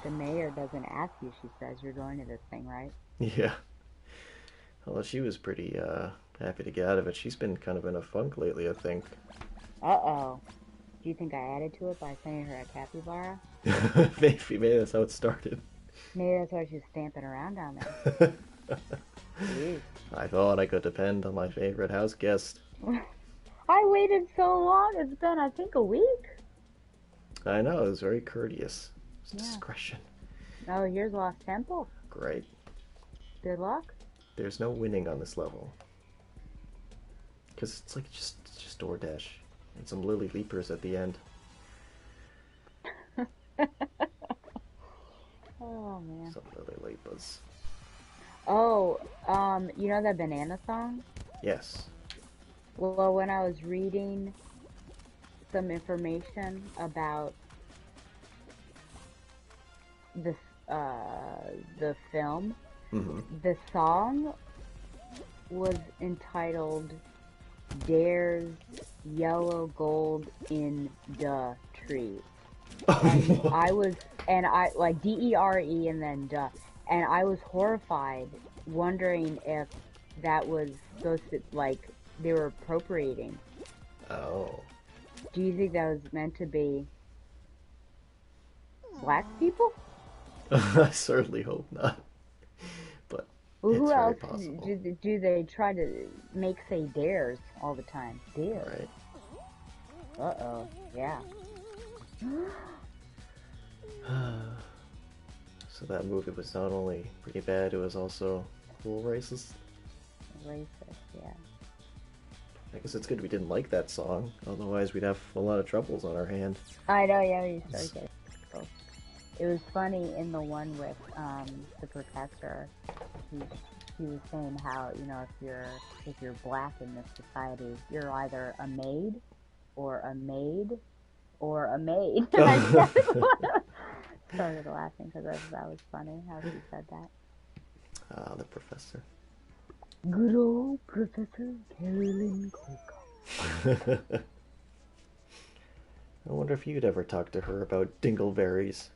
the mayor doesn't ask you. She says you're going to this thing, right? Yeah. Although she was pretty happy to get out of it. She's been kind of in a funk lately, I think. Uh-oh. Do you think I added to it by sending her a capybara? Maybe that's how it started. Maybe that's why she's stamping around down there. Jeez. I thought I could depend on my favorite house guest. I waited so long. It's been, I think, a week. I know, it was very courteous. It was Yeah. discretion. Oh, here's Lost Temple. Great. Good luck. There's no winning on this level. Because it's like just DoorDash. And some Lily Leapers at the end. Oh, man. Some Lily Leapers. Oh, you know that banana song? Yes. Well, when I was reading some information about this, the film, Hmm. the song was entitled "There's Yellow Gold in the Tree," and I was, and I like DERE and then duh, and I was horrified, wondering if that was supposed to like they were appropriating. Oh. Do you think that was meant to be black people? I certainly hope not. But Well, it's who very else possible. do they try to make say dares all the time? Dares. Right. Uh-oh. Yeah. So that movie was not only pretty bad, it was also a little racist. Racist, yeah. I guess it's good we didn't like that song, otherwise we'd have a lot of troubles on our hand. I know, yeah, you started getting close. It was funny in the one with the professor. He he was saying how, if you're black in this society, you're either a maid or a maid or a maid. And I just started laughing because that was funny how she said that. Ah, the professor. Good old Professor Carolyn Quick. I wonder if you'd ever talk to her about dingleberries.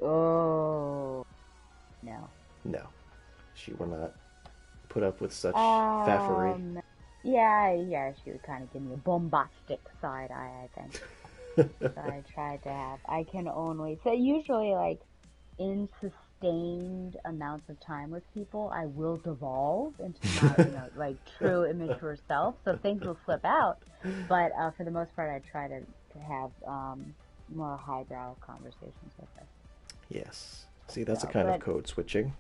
Oh, no. No, she will not put up with such faffery. Um, yeah, she would kind of give me a bombastic side eye, I think. So I tried to have, I can only, so usually like in sustained amounts of time with people, I will devolve into my, like true immature self. So things will slip out. But for the most part, I try to have more highbrow conversations with her. Yes. See, that's a So, kind of but code switching.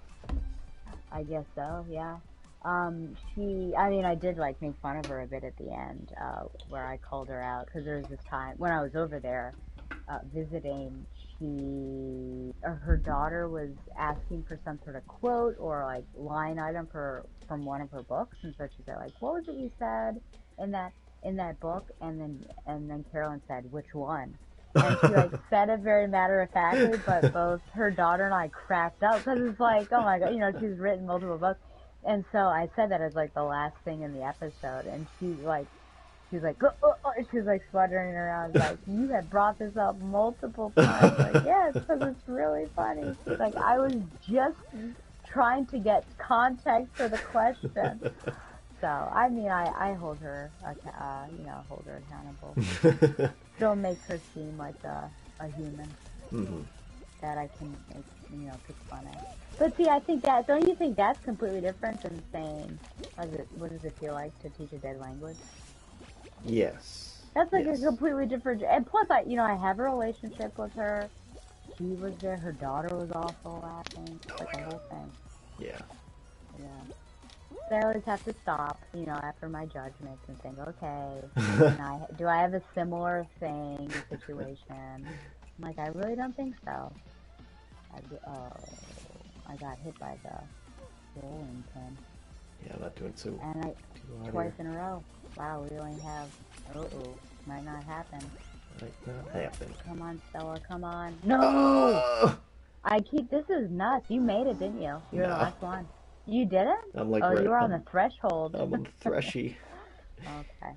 I guess so, yeah. I mean, I did like make fun of her a bit at the end, where I called her out because there was this time when I was over there visiting. Her daughter was asking for some sort of quote or like line item from one of her books, and so she said like, "What was it you said in that book?" And then Carolyn said, "Which one?" And she like said it very matter of factly, but both her daughter and I cracked up because it's like, oh my god, she's written multiple books, and so I said that as like the last thing in the episode, and she's like, she's like sputtering around, like, you had brought this up multiple times, like, yes, because it's really funny. She's like, I was just trying to get context for the question. So I mean, I hold her, hold her accountable. Still makes her seem like a human Hmm. that I can, pick fun at. But see, I think don't you think that's completely different than saying, what does it feel like to teach a dead language? Yes. That's like a Yes. completely different, and plus I have a relationship with her. She was there, her daughter was also laughing. It's like a whole thing. Yeah. Yeah. So I always have to stop, after my judgments and think, okay, do I have a similar thing, situation? I'm like, I really don't think so. I got hit by the rolling pin. Yeah, I'm not doing too And hot twice here. in a row. Wow, we only have, might not happen. Might not happen. Come on, Stella, come on. No! Oh! This is nuts. You made it, didn't you? You were the No. last one. You didn't? I'm like Oh, you right. were on the threshold. I'm on the threshy. Okay.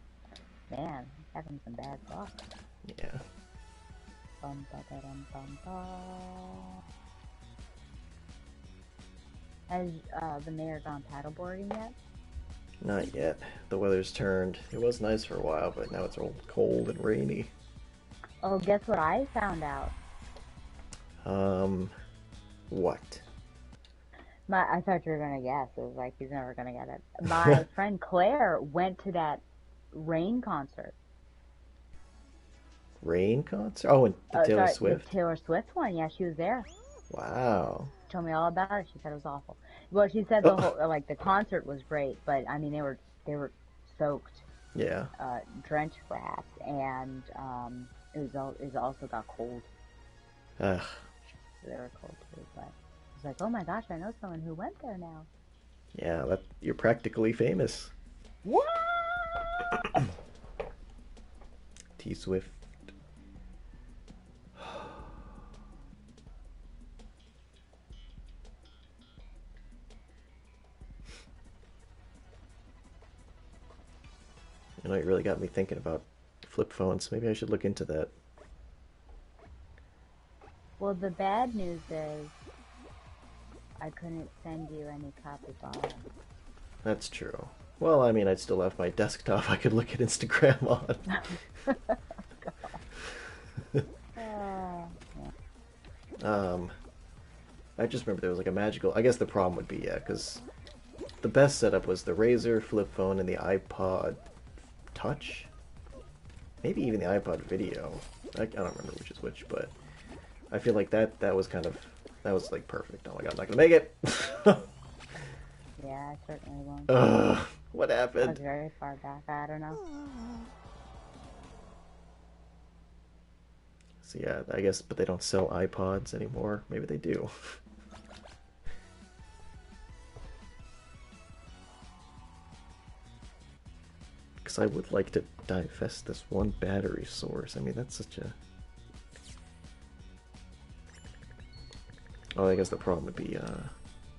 Man, having some bad luck. Yeah. Bum, ba, da, dum, bum, ba. Has the mayor gone paddleboarding yet? Not yet. The weather's turned. It was nice for a while, but now it's all cold and rainy. Oh, guess what I found out? Um, what? I thought you were gonna guess. It was like he's never gonna get it. My friend Claire went to that Rain concert. Rain concert? Oh, and the Oh, Taylor sorry, the Swift? Taylor Swift one. Yeah, she was there. Wow. Told me all about it. She said it was awful. Well, she said the Oh, whole like the concert was great, but I mean they were soaked, yeah. drenched perhaps, and it also got cold. Ugh. They were cold too, but it's like, oh my gosh, I know someone who went there now. Yeah, you're practically famous. What? T-Swift. You know, it really got me thinking about flip phones. Maybe I should look into that. Well, the bad news is I couldn't send you any capybara. That's true. Well, I mean, I'd still have my desktop I could look at Instagram on. Yeah. I just remember there was like a magical. I guess the problem would be, yeah, because the best setup was the Razr flip phone and the iPod Touch. Maybe even the iPod Video. I don't remember which is which, but I feel like that was kind of that was like perfect. Oh my god, I'm not gonna make it. Yeah, I certainly won't. What I happened? was very far back. I don't know. So yeah, I guess, but they don't sell iPods anymore. Maybe they do. Because I would like to divest this one battery source. I mean, that's such a... Oh, I guess the problem would be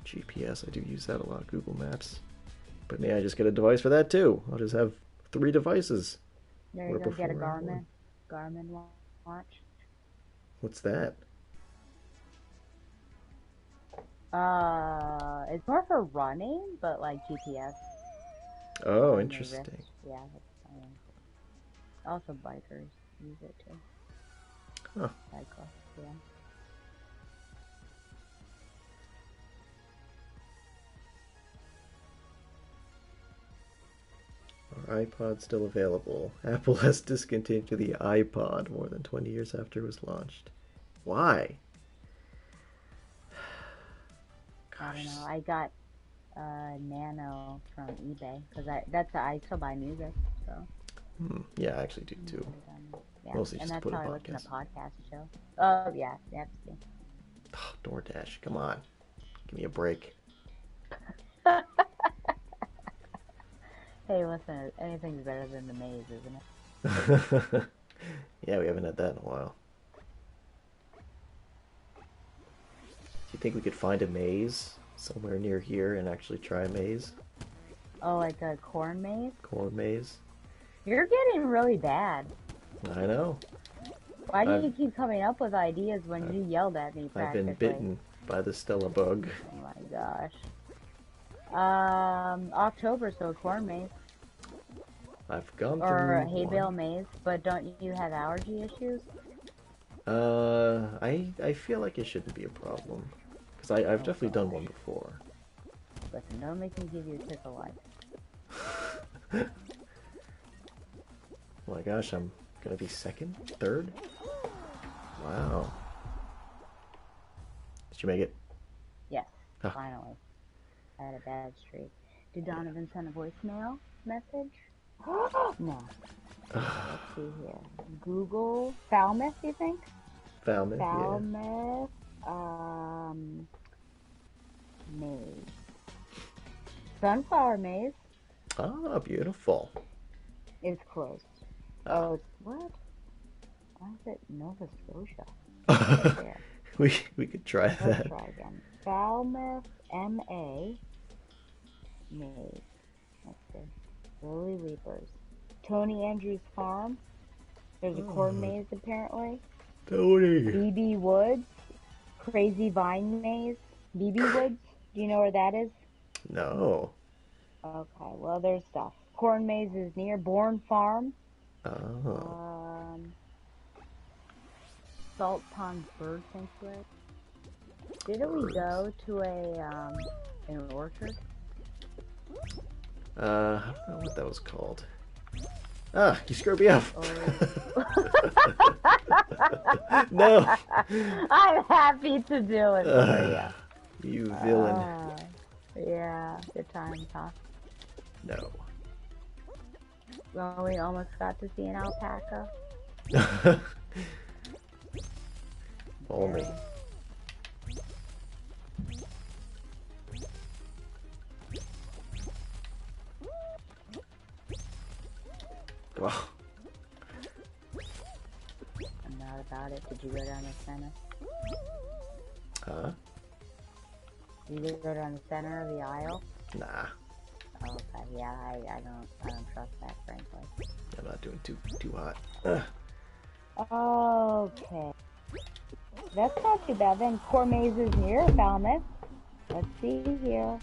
GPS. I do use that a lot, Google Maps. But may I just get a device for that too? I'll just have 3 devices. There you go. Get a Garmin watch. What's that? It's more for running, but like GPS. Oh, on your interesting. wrist. Yeah, that's fine. Also, bikers use it too. Huh. Cyclists, yeah. Are iPods still available? Apple has discontinued the iPod more than 20 years after it was launched. Why? I don't Gosh. know. I got Nano from eBay because I still buy music, so Yeah, I actually do too. yeah. Mostly And just to that's put a how I listen to podcast. podcast show. Oh yeah, you have to see. Oh, DoorDash, come on. Give me a break. Hey, listen, anything's better than the maze, isn't it? Yeah, we haven't had that in a while. Do you think we could find a maze somewhere near here and actually try a maze? Oh, like a corn maze? Corn maze? You're getting really bad. I know. Why do you keep coming up with ideas when you yelled at me I've been practically? bitten by the Stella bug. Oh my gosh. October, so corn maze. I've gone Or through a hay one. bale maze, but don't you have allergy issues? I feel like it shouldn't be a problem. Because I've definitely done one before. Listen, don't make me give you a kiss of life. Oh my gosh, I'm gonna be second? Third? Wow. Did you make it? Yes, Huh. finally. I had a bad streak. Did Donovan send a voicemail message? No. Let's see here. Google Falmouth, you think? Falmouth, yeah. Falmouth, maze. Sunflower maze Ah, beautiful. is closed. Ah. Oh, what? Why is it Nova Scotia? Right there. we could try Let's that. try again. Falmouth, MA, maze. Let's see. Lily Weepers. Tony Andrews Farm. There's a corn maze apparently. Tony. BB Woods. Crazy Vine Maze. BB Woods. Do you know where that is? No. Okay, well there's stuff. Corn maze is near Bourne Farm. Oh. Salt Pond Bird Sanctuary. Didn't we go to an orchard? I don't know what that was called. Ah, you screwed me up. No. I'm happy to do it for you. You villain. Yeah, good times, huh? No. Well, we almost got to see an alpaca. Only. Oh, I'm not about it. Did you go down the center? huh? You did go down the center of the aisle? Nah, Oh, okay. Yeah, I don't trust that, frankly. I'm not doing too hot. Okay. That's not too bad then. Core Maze is near Falmouth. Let's see here.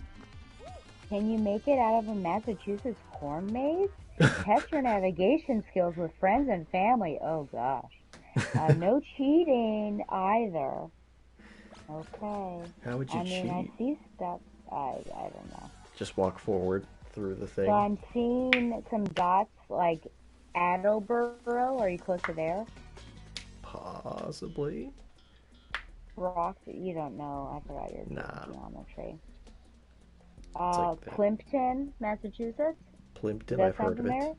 Can you make it out of a Massachusetts corn maze? Test your navigation skills with friends and family. Oh gosh. No cheating either. Okay. How would you I mean, I cheat? see stuff. I don't know. Just walk forward through the So thing. I'm seeing some dots like Attleboro. Are you close to there? Possibly. Rock. You don't know. I forgot your Nah. geometry. It's like that. Plimpton, Massachusetts. Plimpton, Does I've that heard sound of familiar? it.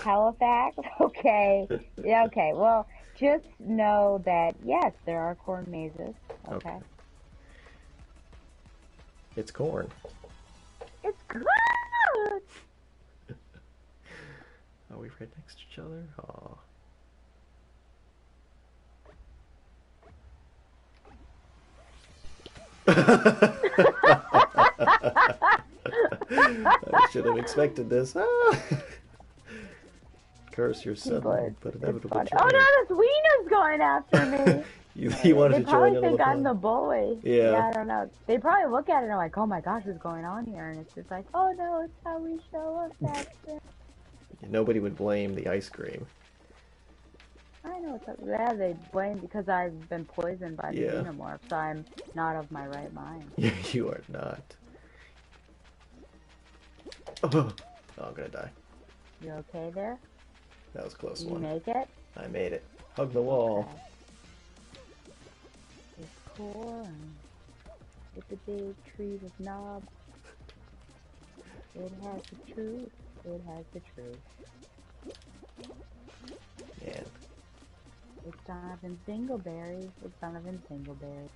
Halifax. Okay. Yeah. Okay. Well, just know that yes, there are corn mazes. Okay. It's corn. It's good. Are we right next to each other? Aw. I should have expected this. Ah! Curse your sudden but inevitable Funny. change. Oh no, this Wiener's going after me. You wanted They to join probably in on think the I'm fun. the bully. Yeah. I don't know. They probably look at it and are like, oh my gosh, what's going on here? And it's just like, oh no, it's how we show up. That's it. Nobody would blame the ice cream. I know it's yeah, they blame because I've been poisoned by the Yeah. xenomorph, so I'm not of my right mind. You are not. Oh, I'm gonna die. You okay there? That was a close Did you one. make it? I made it. Hug the wall. Okay. It's corn. It's a big tree with knobs. It has the truth. It has the truth. Man. It's Donovan Singleberry. It's Donovan Singleberry.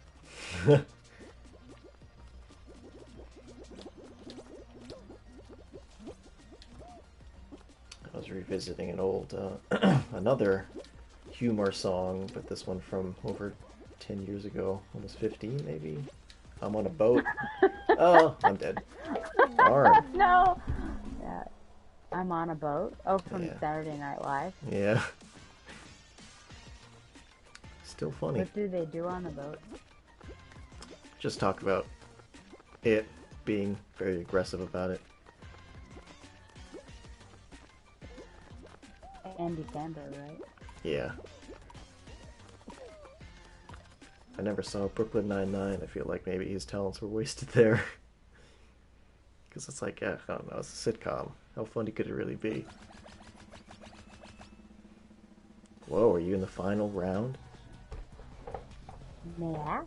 I was revisiting an old, another humor song, but this one from over 10 years ago, almost 15 maybe. I'm on a boat. Oh, I'm dead. Darn. No! Yeah. I'm on a boat. Oh, from Yeah. Saturday Night Live. Yeah. Still funny. What do they do on the boat? Just talk about it being very aggressive about it. Andy Samberg, right? Yeah. I never saw Brooklyn Nine-Nine. I feel like maybe his talents were wasted there. Because it's like, I don't know, it's a sitcom. How funny could it really be? Whoa, are you in the final round? Yeah.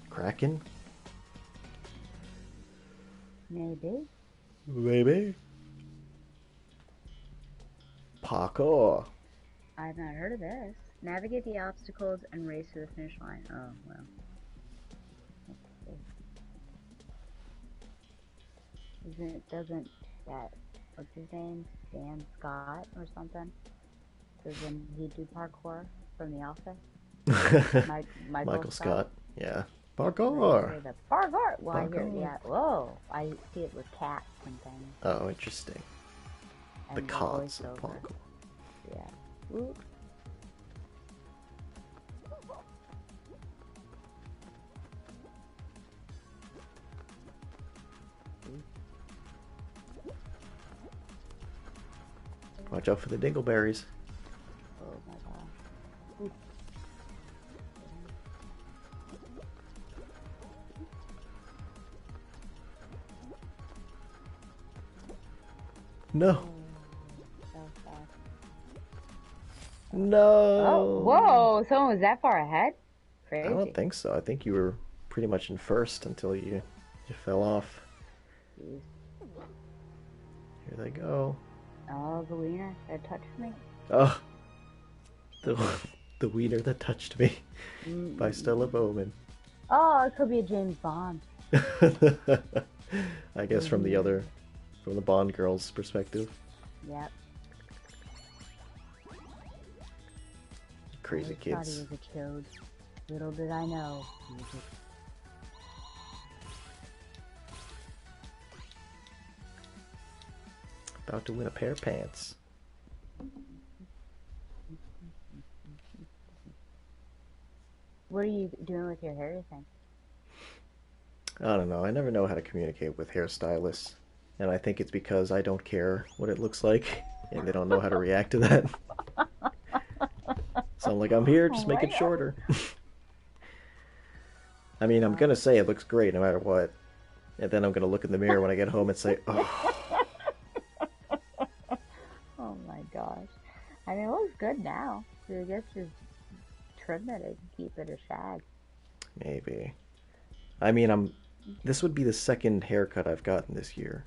Kraken? Maybe. Maybe. Parkour. I've not heard of this. Navigate the obstacles and race to the finish line. Oh, well. Doesn't that, what's his name? Dan Scott or something? Doesn't he do parkour from The Office? Michael Scott. Yeah. I Parkour. hear the parkour. Well, I hear, Parkour. yeah. Whoa. I see it with cats and things. Oh, interesting. The And cots of voiceover. parkour. Yeah. Ooh. Watch out for the dingleberries. Oh my gosh. Ooh. No. So fast. No. Oh, whoa! Someone was that far ahead? Crazy. I don't think so. I think you were pretty much in first until you fell off. Jeez. Here they go. Oh, the wiener that touched me. Oh, the wiener that touched me by Stella Bowman. Oh, it could be a James Bond. I guess from the Bond girl's perspective. Yep. Crazy I thought he kids. was a chode. Little did I know. He was just... About to win a pair of pants. What are you doing with your hair, you think? I don't know. I never know how to communicate with hairstylists. And I think it's because I don't care what it looks like, and they don't know how to react to that. So I'm like, I'm here, Oh just make my it god. shorter. I mean, I'm Uh, gonna say it looks great no matter what. And then I'm gonna look in the mirror when I get home and say, oh, oh my gosh. I mean, it looks good now. So I guess just trim it and keep it a shag. maybe. I mean, this would be the second haircut I've gotten this year.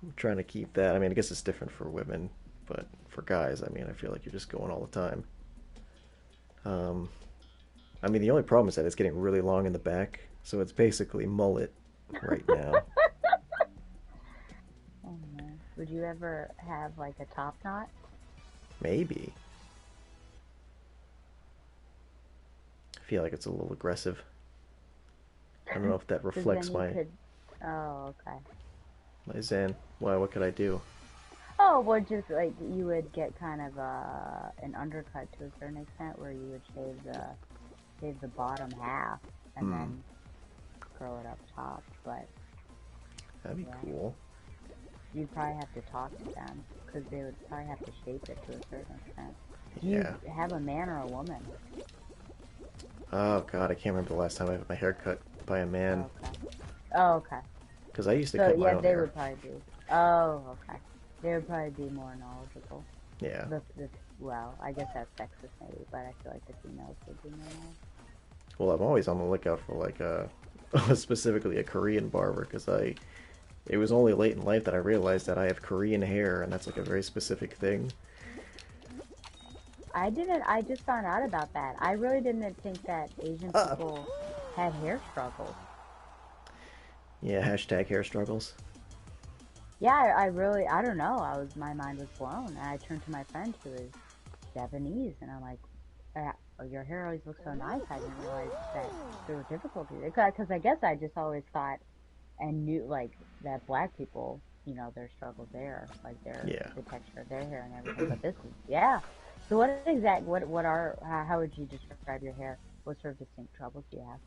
I'm trying to keep that. I mean, I guess it's different for women, but for guys, I mean, I feel like you're just going all the time. Um, I mean, the only problem is that it's getting really long in the back, so it's basically mullet right now. Oh man. Would you ever have like a top knot? Maybe. I feel like it's a little aggressive. I don't know if that Because then reflects you my could. Oh, okay. my Zen. Why? What could I do? Oh, well, just like you would get kind of an undercut to a certain extent, where you would shave the bottom half and Hmm, then curl it up top. But that'd be yeah, cool. you'd probably have to talk to them because they would probably have to shape it to a certain extent. Do you Yeah. have a man or a woman? Oh God, I can't remember the last time I had my hair cut by a man. Okay. Oh, okay. Because I used to So cut my yeah, own they hair. would probably be. Oh, okay. They would probably be more knowledgeable. Yeah. Well, I guess that's sexist maybe, but I feel like the females would be more knowledgeable. Well, I'm always on the lookout for like a specifically a Korean barber because it was only late in life that I realized that I have Korean hair and that's like a very specific thing. I didn't. I just found out about that. I really didn't think that Asian Ah. people had hair struggles. Yeah. Hashtag hair struggles. Yeah, I really. I don't know. My mind was blown, and I turned to my friend who is Japanese, and I'm like, oh, "Your hair always looks so nice. I didn't realize that there were difficulties." Because I guess I just always thought and knew like that black people, their struggles there, like Yeah. the texture of their hair and everything. But this is, yeah. So what are how would you describe your hair? What sort of distinct troubles do you have?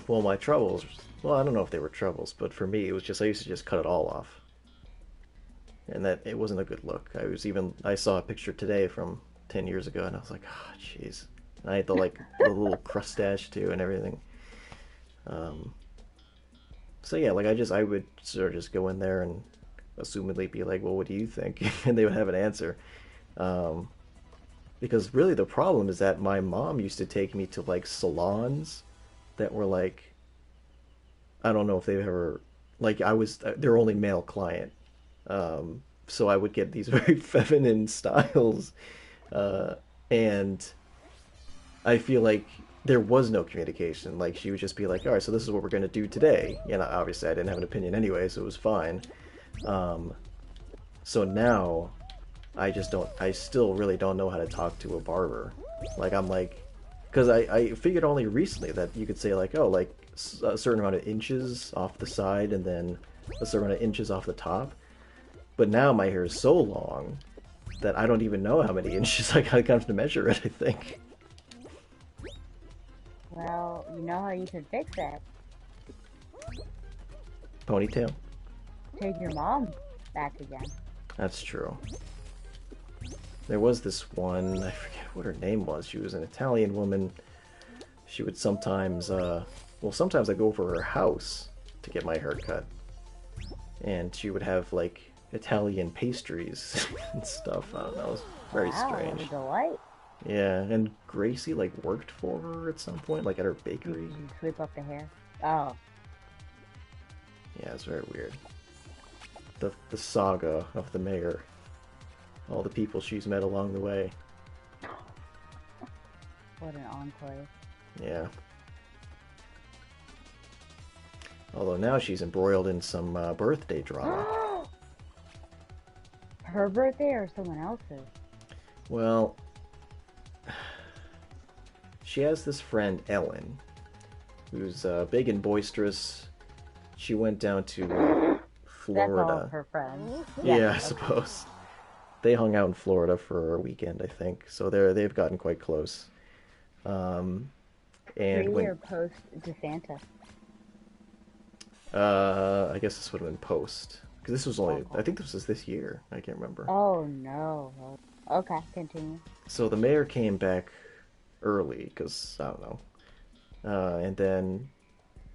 Well, my troubles. Well, I don't know if they were troubles, but for me, it was just I used to just cut it all off, and that it wasn't a good look. I saw a picture today from 10 years ago, and I was like, oh, jeez. And I had the little crustache too and everything. Um, so yeah, like I would sort of just go in there and assumedly be like, well, what do you think? And they would have an answer. Um, because really the problem is that my mom used to take me to like salons that were like I don't know if they've ever like I was their only male client. So I would get these very feminine styles, uh, and I feel like there was no communication. Like she would just be like, "All right, so this is what we're gonna do today." And obviously, I didn't have an opinion anyway, so it was fine. Um, so now I just don't. I still really don't know how to talk to a barber. Like I'm like, because I figured only recently that you could say like, oh, like a certain amount of inches off the side and then a certain amount of inches off the top. But now my hair is so long that I don't even know how many inches I gotta have to measure it. I think Well, you know how you can fix that. ponytail. Take your mom back again. That's true. There was this one. I forget what her name was. She was an Italian woman. She would sometimes I go over to her house to get my hair cut, and she would have like Italian pastries and stuff. I don't know. It was very Wow, what a strange. delight. Yeah, and Gracie like worked for her at some point, like at her bakery. You sweep up the hair. Oh, Yeah, it's very weird. The saga of the mayor, all the people she's met along the way. what an enclave. Yeah. Although now she's embroiled in some birthday drama. her birthday or someone else's? Well, she has this friend, Ellen, who's big and boisterous. She went down to That's all of Florida. her friends. Yeah, Yeah, I suppose. They hung out in Florida for a weekend, I think. So they've gotten quite close. Um, and Pre when or post DeSanta? I guess this would have been post because this was only I Okay. think this was this year. I can't remember. Oh no. Okay, continue. So the mayor came back early because I don't know, and then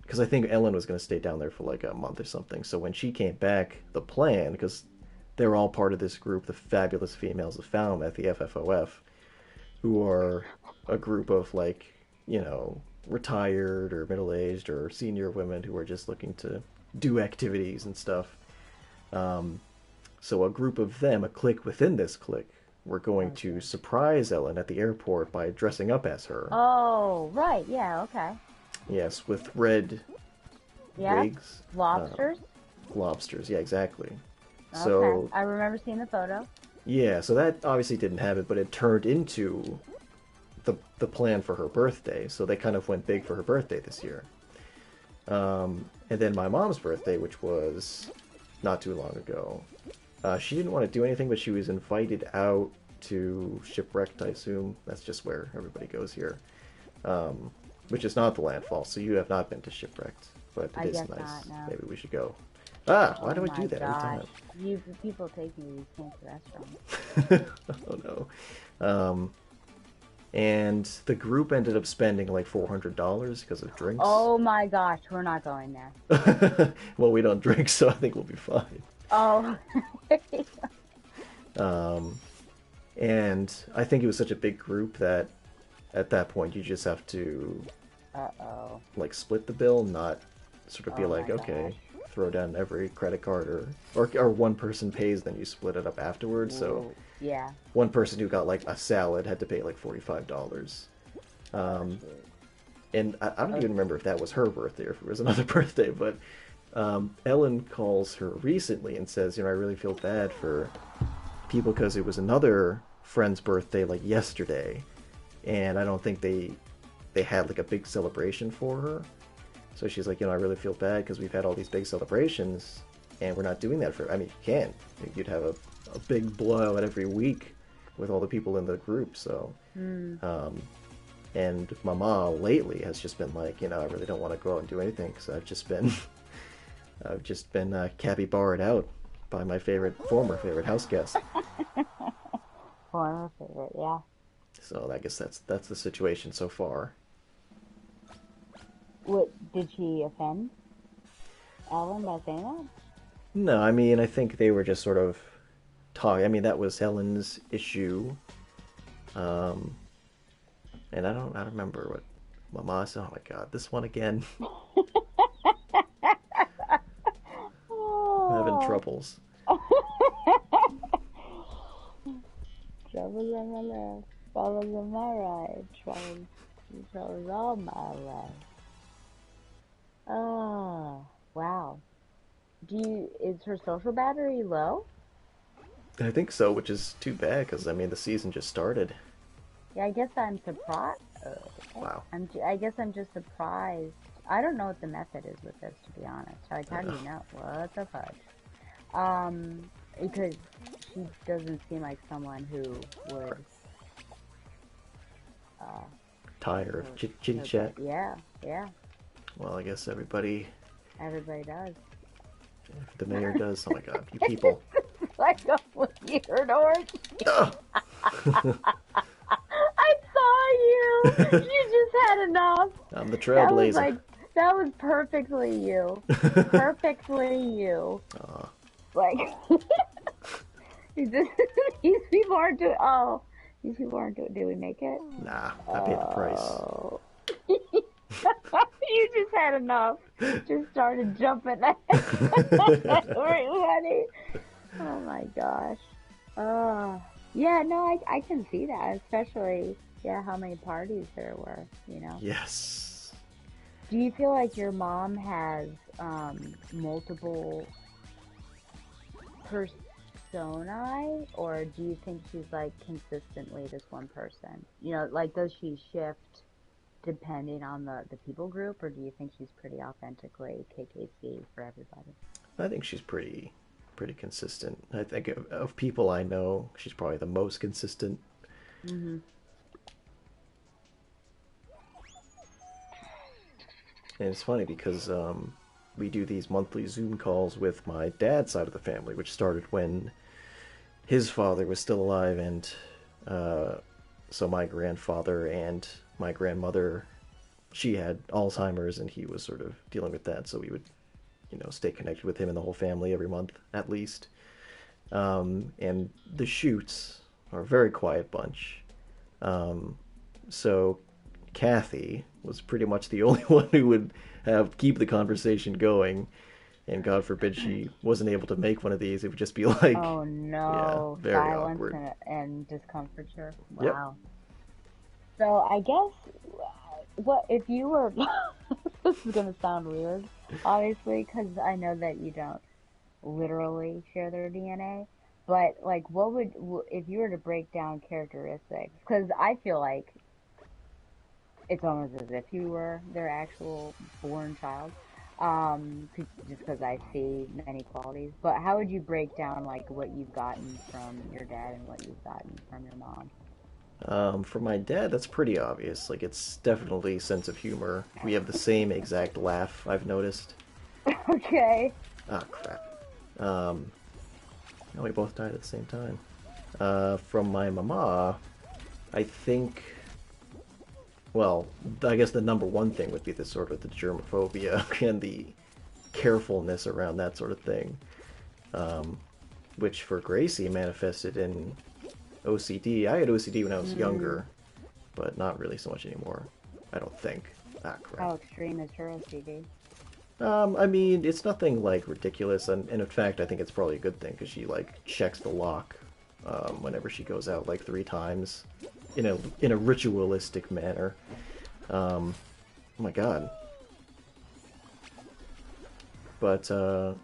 because I think Ellen was going to stay down there for like a month or something. So when she came back, the plan because they're all part of this group, the Fabulous Females of Falmouth, the FFOF, who are a group of like, retired or middle-aged or senior women who are just looking to do activities and stuff. Um, so a group of them, a clique within this clique, were going to Okay. surprise Ellen at the airport by dressing up as her. Oh, right. Yeah. Okay. Yes, with red Yeah. wigs, Lobsters. lobsters. Yeah, exactly. Okay. So I remember seeing the photo. yeah, so that obviously didn't happen, but it turned into the plan for her birthday. So they kind of went big for her birthday this year. And then my mom's birthday, which was not too long ago, she didn't want to do anything, but she was invited out to Shipwrecked, I assume. That's just where everybody goes here. Which is not the landfall, so you have not been to Shipwrecked, but it I is guess nice. not. No. Maybe we should go. Ah, why Oh do I do my that every gosh. time? You people take me to these fancy restaurants. Oh no. And the group ended up spending like $400 because of drinks. Oh my gosh, we're not going there. Well, we don't drink, so I think we'll be fine. Oh. Um, and I think it was such a big group that at that point you just have to Uh-oh. like split the bill, not sort of be Oh like, my okay, gosh. throw down every credit card or one person pays, then you split it up afterwards. So Ooh. Yeah. one person who got like a salad had to pay like $45. Oh Um, shoot. and I don't even Okay. remember if that was her birthday or if it was another birthday, but Ellen calls her recently and says, I really feel bad for people because it was another friend's birthday like yesterday, and I don't think they had like a big celebration for her. So she's like, I really feel bad because we've had all these big celebrations, and we're not doing that for. I mean, you can't. You'd have a big blowout every week with all the people in the group. So, Hmm. and Mama lately has just been like, I really don't want to go out and do anything because I've just been capybarred out by my former favorite house guest. Former favorite, yeah. So I guess that's the situation so far. What did she offend Ellen by saying that? No, I mean I think they were just sort of talk. I mean that was Helen's issue, um, and I don't remember what Mama said. Oh my God, this one again. I'm having Oh. troubles. Troubles on my left, troubles on my right, troubles all my way. Oh, wow. Is her social battery low? I think so, which is too bad because I mean the season just started. Yeah, I guess I'm surprised. Wow. I guess I'm just surprised. I don't know what the method is with this, to be honest. Like, how do you know? What the fudge? Because she doesn't seem like someone who would, uh, Tired of her, chitty chat. yeah, yeah, Well, I guess everybody, everybody does. if the mayor does. Oh my God, you people. Like a weird orgy. Ugh. I saw you. You just had enough. I'm the That was trailblazer. like, that was perfectly you. Perfectly you. Aw. Like, these these people aren't doing, oh, these people aren't doing, did we make it? Nah, I paid the price. Oh. You just had enough. Just started jumping at everybody. Oh my gosh. Yeah, no, I can see that, especially, yeah, how many parties there were. Yes. Do you feel like your mom has multiple personae, or do you think she's like consistently this one person? You know, like does she shift depending on the people group, or do you think she's pretty authentically KKC for everybody? I think she's pretty consistent. I think of people I know, she's probably the most consistent. Hmm. And it's funny because we do these monthly Zoom calls with my dad's side of the family, which started when his father was still alive, and uh, so my grandfather and my grandmother, she had Alzheimer's, and he was sort of dealing with that. So we would, stay connected with him and the whole family every month at least. And the shoots are a very quiet bunch. So Kathy was pretty much the only one who would have keep the conversation going. And God forbid she wasn't able to make one of these, it would just be like, Oh yeah, no, very silence awkward. and discomfiture. Yep. Wow. So I guess what if you were this is gonna sound weird, obviously, because I know that you don't literally share their DNA, but like what would if you were to break down characteristics? Because I feel like it's almost as if you were their actual born child. Just because I see many qualities. But how would you break down like what you've gotten from your dad and what you've gotten from your mom? For my dad, that's pretty obvious. Like, it's definitely sense of humor. We have the same exact laugh, I've noticed. Okay. Ah, crap. Um, no, we both died at the same time. From my mama, I think, well, I guess the number one thing would be the sort of the germophobia and the carefulness around that sort of thing, um, which for Gracie manifested in OCD. I had OCD when I was Mm, younger, but not really so much anymore. I don't think. Ah, crap. how extreme is her OCD? I mean, it's nothing like ridiculous, and in fact, I think it's probably a good thing because she like checks the lock whenever she goes out like 3 times in a ritualistic manner. Oh my God. But I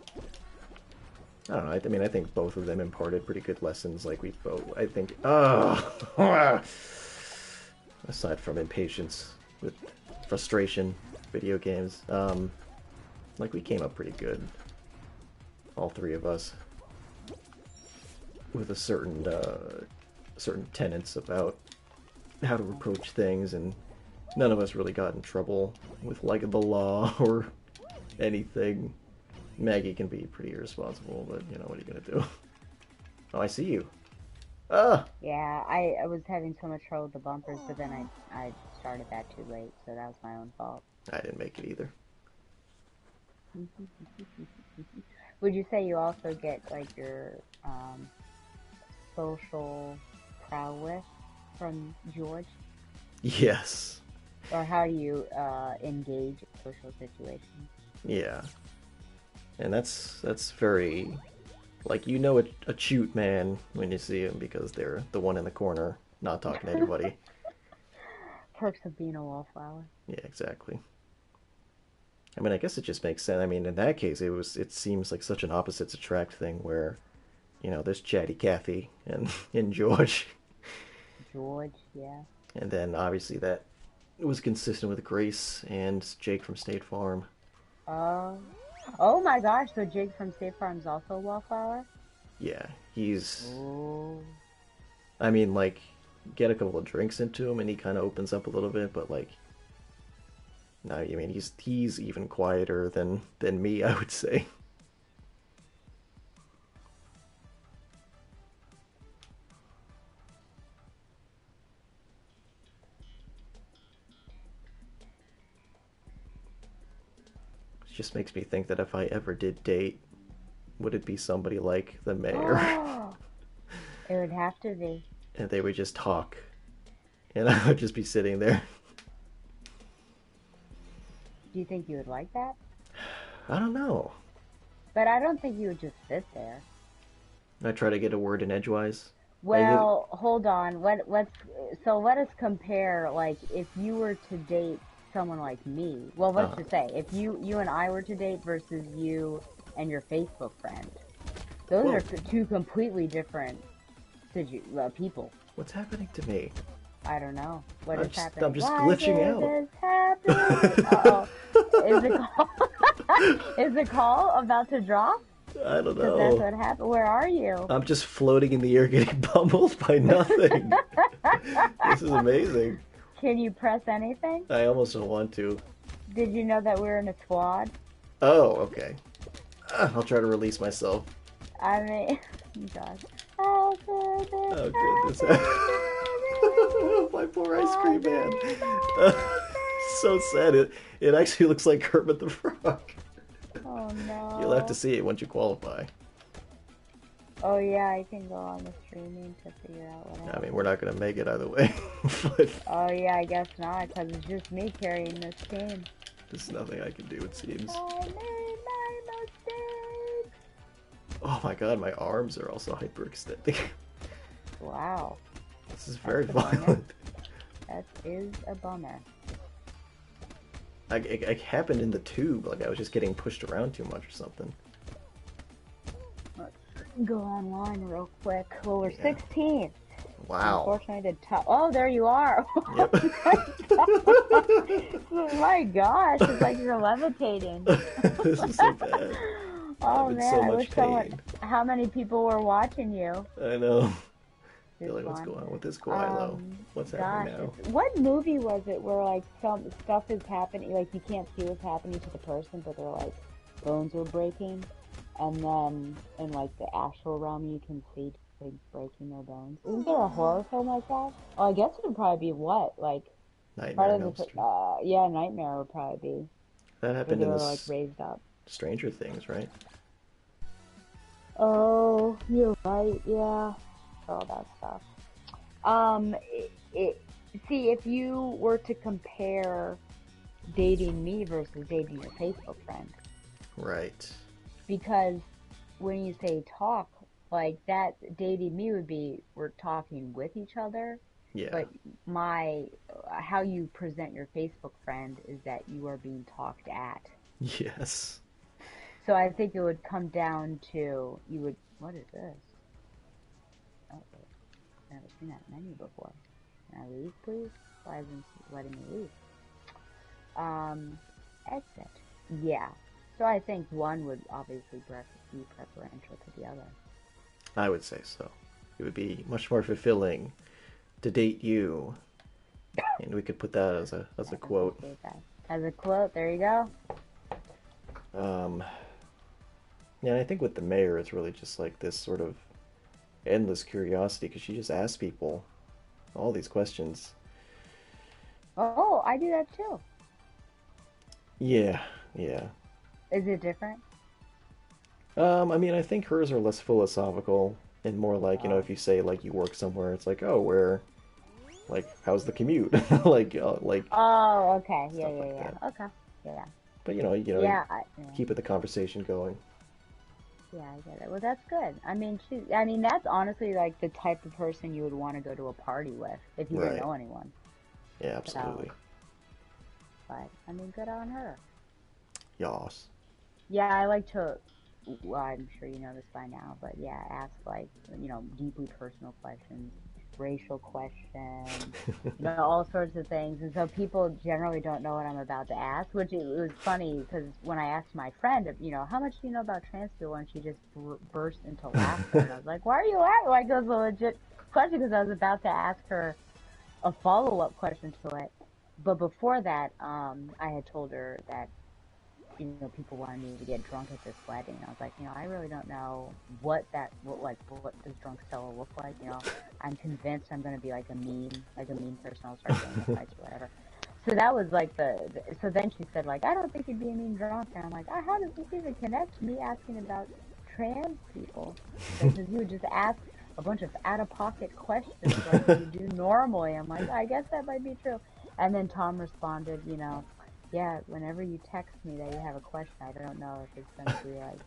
don't know. I mean, I think both of them imparted pretty good lessons. Like we both, I think. Aside from impatience with frustration, video games. Like we came up pretty good, all three of us, with a certain tenets about how to approach things, and none of us really got in trouble with like the law or anything. Maggie can be pretty irresponsible, but what are you gonna do? Oh, I see you. Ah, Yeah, I was having so much trouble with the bumpers, but then I started that too late, so that was my own fault. I didn't make it either. Would you say you also get like your social prowess from George? Yes. Or how do you engage in social situations? Yeah. And that's very like a cute man when you see him because they're the one in the corner not talking to anybody. Perks of being a wallflower. Yeah, exactly. I mean, I guess it just makes sense. I mean, in that case, it seems like such an opposites attract thing where, there's chatty Kathy and and George, George, yeah. and then obviously that was consistent with Grace and Jake from State Farm. Oh, oh my gosh! So Jake from State Farm is also a wallflower. Yeah, he's. Oh, I mean, like, get a couple of drinks into him and he kind of opens up a little bit, but like, no, I mean he's even quieter than me, I would say. It just makes me think that if I ever did date, would it be somebody like the mayor? oh, it would have to be. And they would just talk, and I would just be sitting there. Do you think you would like that? I don't know. But I don't think you would just sit there. I try to get a word in edgewise. I did. Well, hold on. Let us compare like if you were to date someone like me. Well, let's Uh, just say if you and I were to date versus you and your Facebook friend. Those Whoa, are two completely different people. what's happening to me? I don't know. What I'm is just I'm happening? just Why glitching did out. this happen? Uh-oh. Is the call is the call about to drop? I don't Because that's know. what happened. Where are you? I'm just floating in the air getting pummeled by nothing. This is amazing. Can you press anything? I almost don't want to. Did you know that we're in a squad? Oh, okay. I'll try to release myself. I mean, gosh. How could Oh, this goodness. happen to me? My poor ice Why cream man. did Uh, I so sad. It actually looks like Kermit the Frog. Oh You'll have to no. see it once you qualify. Oh yeah, I can go on the streaming to figure out what I mean, happened. we're not going to make it either way. But Oh yeah, I guess not, because it's just me carrying this team. there's nothing I can do, it seems. I made my mistake. Oh my god, my arms are also hyperextending. Wow, This is that's very a bummer. violent. That is a bummer. It happened in the tube, like I was just getting pushed around too much or something. Let's go online real quick. Well, we're Yeah. 16th. Wow. Unfortunately, the top. Oh, there you are. Yep. Oh my gosh, it's like you're levitating. This is so bad. Oh I'm in man, so I much wish someone. pain. How many people were watching you? I know. This You're like, what's one. going on with this Koilo? What's happening Gosh, now? what movie was it where like some stuff is happening, like you can't see what's happening to the person, but they're like bones are breaking, and then in like the astral realm you can see like breaking their bones. Isn't there a horror film like that? Oh, I guess it would probably be what like Nightmare part on of Elm the Street. yeah, Nightmare would probably be That where happened they in were like this raised up. Stranger Things, right? Oh, you're right. Yeah, all that stuff. Um, see, if you were to compare dating me versus dating your Facebook friend, Right. because when you say talk, like that, dating me would be we're talking with each other, Yeah. but my how you present your Facebook friend is that you are being talked at. Yes. So I think it would come down to you would. What is this? Oh, I've never seen that menu before. Can I leave, please? Why isn't it letting me leave? Exit. Yeah. So I think one would obviously be preferential to the other. I would say so. It would be much more fulfilling to date you. And we could put that as a I quote. appreciate that. As a quote, there you go. Um Yeah, I think with the mayor it's really just like this sort of endless curiosity because she just asks people all these questions. Oh, I do that too. Yeah, yeah. Is it different? I mean, I think hers are less philosophical and more like, Oh. if you say like you work somewhere, it's like, oh, where, like, how's the commute? Like Oh, okay. Yeah, stuff like that. Okay. Yeah. But you Yeah. Yeah. keep the conversation going. Yeah, I get it. Well, that's good. I mean, that's honestly like the type of person you would want to go to a party with if you didn't Right. know anyone. Yeah, absolutely. But I mean, good on her. Yas. Yeah, I like to. Well, I'm sure you know this by now, but yeah, ask like deeply personal questions, racial questions, all sorts of things. And so people generally don't know what I'm about to ask, which it was funny because when I asked my friend, how much do you know about trans people, and she just burst into laughter, and I was like, why are you laughing? Like it was a legit question because I was about to ask her a follow-up question to it. But before that, I had told her that people wanted me to get drunk at this wedding. I was like, I really don't know what does drunk Stella look like. I'm convinced I'm going to be like a mean person. I'll start getting in fights or whatever. So that was like so then she said like, I don't think you'd be a mean drunk. And I'm like, how does this even connect to me asking about trans people? Because you would just ask a bunch of out-of-pocket questions like you do normally. I'm like, I guess that might be true. And then Tom responded, yeah, whenever you text me that you have a question, I don't know if it's going to be like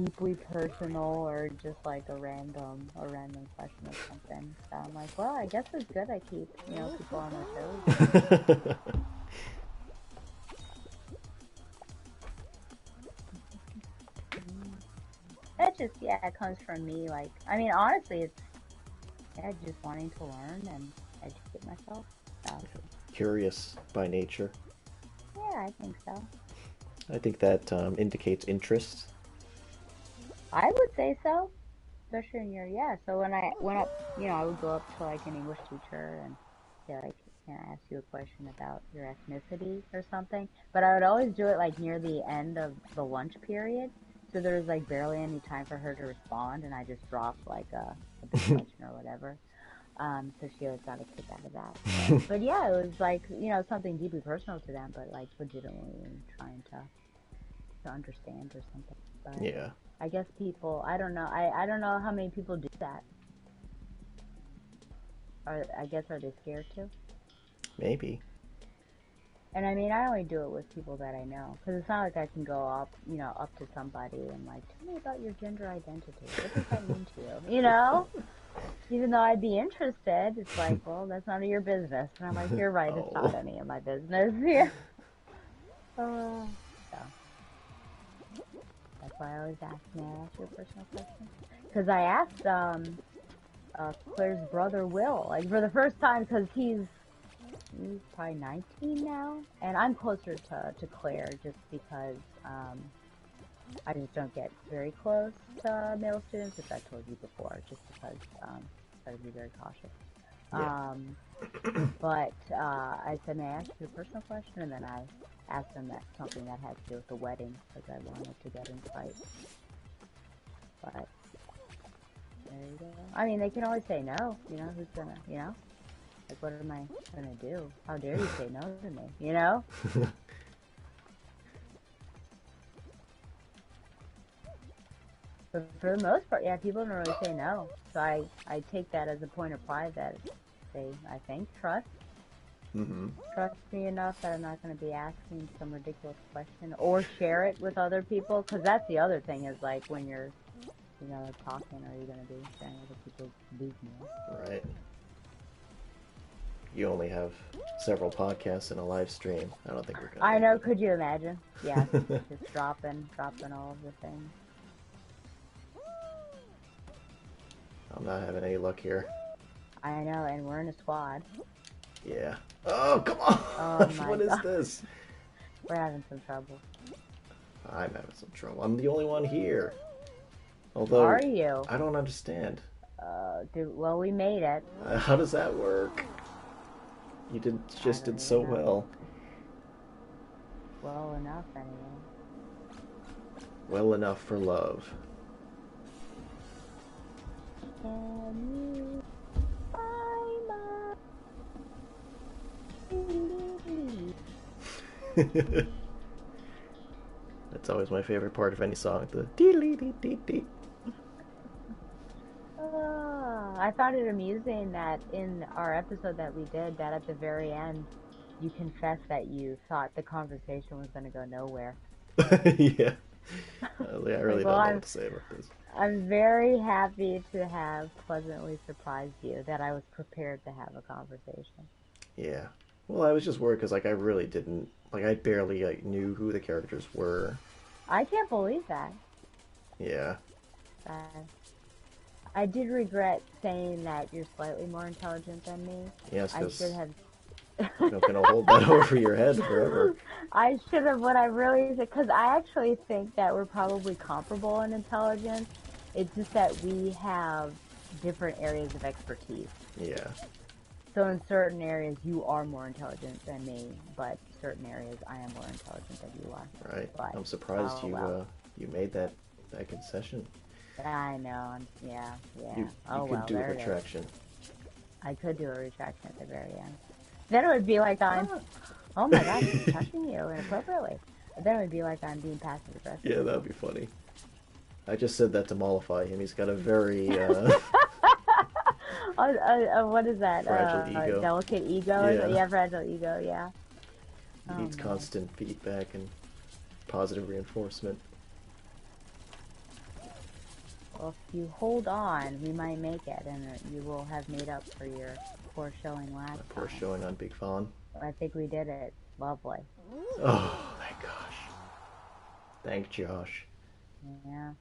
deeply personal or just like a random question or something. So I'm like, well, I guess it's good I keep, people on their toes. That just, yeah, it comes from me. Like, I mean, honestly, it's, yeah, just wanting to learn and educate myself. So, Curious by nature. yeah, I think so. I think that indicates interest. I would say so, especially in your, yeah. So when I went up, I would go up to like an English teacher and say like, can I ask you a question about your ethnicity or something? But I would always do it like near the end of the lunch period. So there was like barely any time for her to respond, and I just dropped like a big question or whatever. So she always got a kick out of that. But yeah, it was like, something deeply personal to them, but like legitimately trying to understand or something. But Yeah, I guess people, I don't know. I don't know how many people do that. I guess, are they scared to? maybe. And I mean, I only do it with people that I know, because it's not like I can go up, up to somebody and like, tell me about your gender identity. What does that mean to you? Even though I'd be interested, it's like, well, that's none of your business. And I'm like, you're right, it's Oh. not any of my business. Yeah. So that's why I always ask, may I ask you a personal question? Because I asked Claire's brother Will, like for the first time, because he's probably 19 now, and I'm closer to Claire just because I just don't get very close to male students, which I told you before, just because I gotta be very cautious. Yeah. But I said, may I ask you a personal question? And then I asked him that something that had to do with the wedding because I wanted to get insight. But there you go. I mean, they can always say no. Who's gonna, like, what am I gonna do? How dare you say no to me? But for the most part, yeah, people don't really say no. So I take that as a point of pride that they, I think, Mm-hmm. trust me enough that I'm not going to be asking some ridiculous question or share it with other people. Because that's the other thing is like when you're, talking, are you going to be sharing other people's business? Right. You only have several podcasts and a live stream. I don't think we're gonna I make know. Could you imagine? Yeah, it. just dropping all of the things. I'm not having any luck here. I know, and we're in a squad. Yeah. Oh, come on! Oh my What is god, this? we're having some trouble. I'm having some trouble. I'm the only one here. Although, Are you? I don't understand. Well, we made it. How does that work? You I just don't did so even know. well. Well enough, anyway. Well enough for love. Can you find my... That's always my favorite part of any song. The dee dee dee dee dee. I found it amusing that in our episode that we did, that at the very end, you confessed that you thought the conversation was going to go nowhere. Yeah. I Like, really well, don't know what to say about this. I'm very happy to have pleasantly surprised you that I was prepared to have a conversation. Yeah. Well, I was just worried because I really didn't I barely knew who the characters were. I can't believe that. Yeah. Uh, I did regret saying that you're slightly more intelligent than me. Yes, I should because have. you're not gonna hold that over your head forever. I should have. What I really said, because I actually think that we're probably comparable in intelligence. It's just that we have different areas of expertise. Yeah. So in certain areas, you are more intelligent than me, but certain areas, I am more intelligent than you are. Right. But I'm surprised oh well, you made that concession. I know. Yeah, yeah. You Oh could well, do a there it is. retraction. I could do a retraction at the very end. Then it would be like I'm, oh my gosh, he's touching you inappropriately. Then it would be like I'm being passive aggressive. Yeah, that'd be funny. I just said that to mollify him. He's got a very What is that? fragile ego. Delicate ego? Yeah. Yeah, fragile ego, yeah. He Oh needs man. constant feedback and positive reinforcement. Well, if you hold on, we might make it, and you will have made up for your poor showing last My poor time. showing on Big Fawn. I think we did it. Lovely. Oh, thank gosh. Thank Josh. Yeah.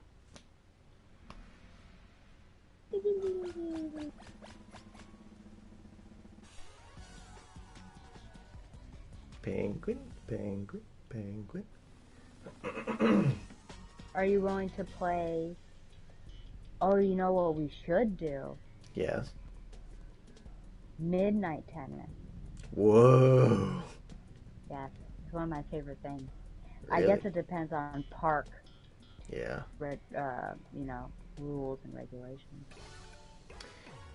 Penguin, penguin, penguin. Are you willing to play? Oh, you know what we should do? Yes. Midnight tennis. Whoa. Yes, it's one of my favorite things. Really? I guess it depends on park, Yeah. rules and regulations.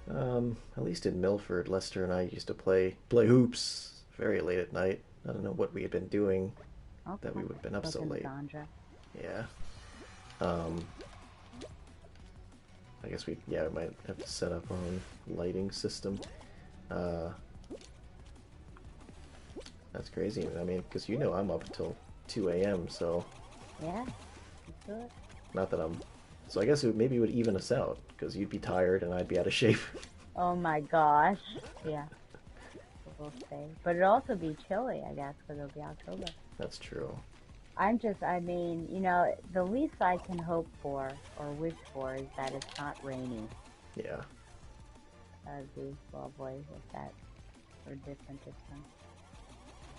At least in Milford, Lester and I used to play hoops very late at night. I don't know what we had been doing that we would have been up so late. Sandra. Yeah. I guess we might have to set up our own lighting system. That's crazy. I mean, because I'm up until 2 a.m., so... Yeah, let's do it. Not that I'm... So I guess maybe it would even us out, because you'd be tired and I'd be out of shape. Oh my gosh. Yeah. We'll stay. But it'd also be chilly, I guess, because it'll be October. That's true. The least I can hope for, or wish for, is that it's not rainy. Yeah. That would be lovely if that were different this time.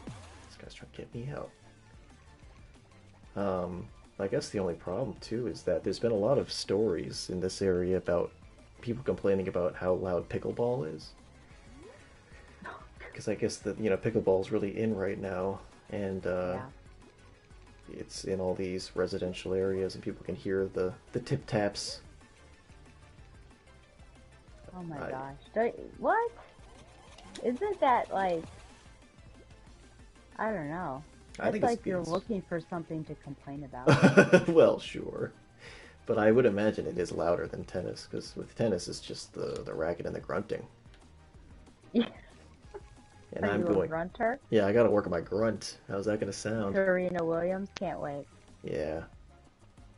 This guy's trying to get me out. I guess the only problem, too, is that there's been a lot of stories in this area about people complaining about how loud pickleball is. Because I guess that, pickleball's really in right now, and it's in all these residential areas, and people can hear the tip-taps. Oh my gosh. What? Isn't that like... I don't know. I think it's like you're looking for something to complain about. Well, sure. But I would imagine it is louder than tennis, because with tennis it's just the racket and the grunting. Yeah. And Are I'm you going... a grunter? Yeah, I gotta work on my grunt. How's that gonna sound? Serena Williams, can't wait. Yeah.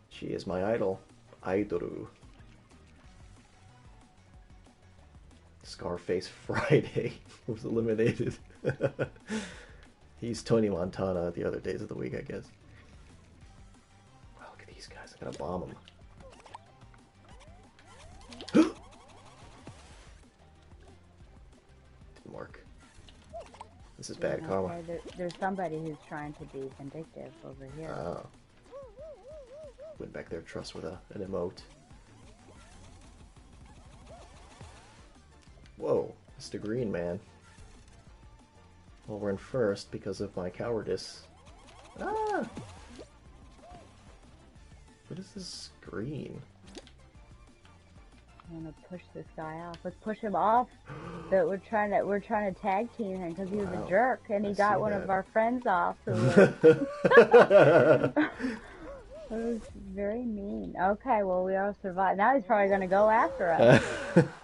She is my idol. Idoru. Scarface Friday was eliminated. He's Tony Montana the other days of the week, I guess. Wow, look at these guys. I gotta bomb them. Didn't work. This is bad karma. There's somebody who's trying to be vindictive over here. Oh. Went back there, trust with an emote. Whoa, Mr. Green Man. Well, we're in first because of my cowardice. Ah! What is this green? I'm gonna push this guy off. Let's push him off. That we're trying to tag team him because he was a jerk and he got one of our friends off. Who was, it was very mean. Okay, well we all survived. Now he's probably gonna go after us.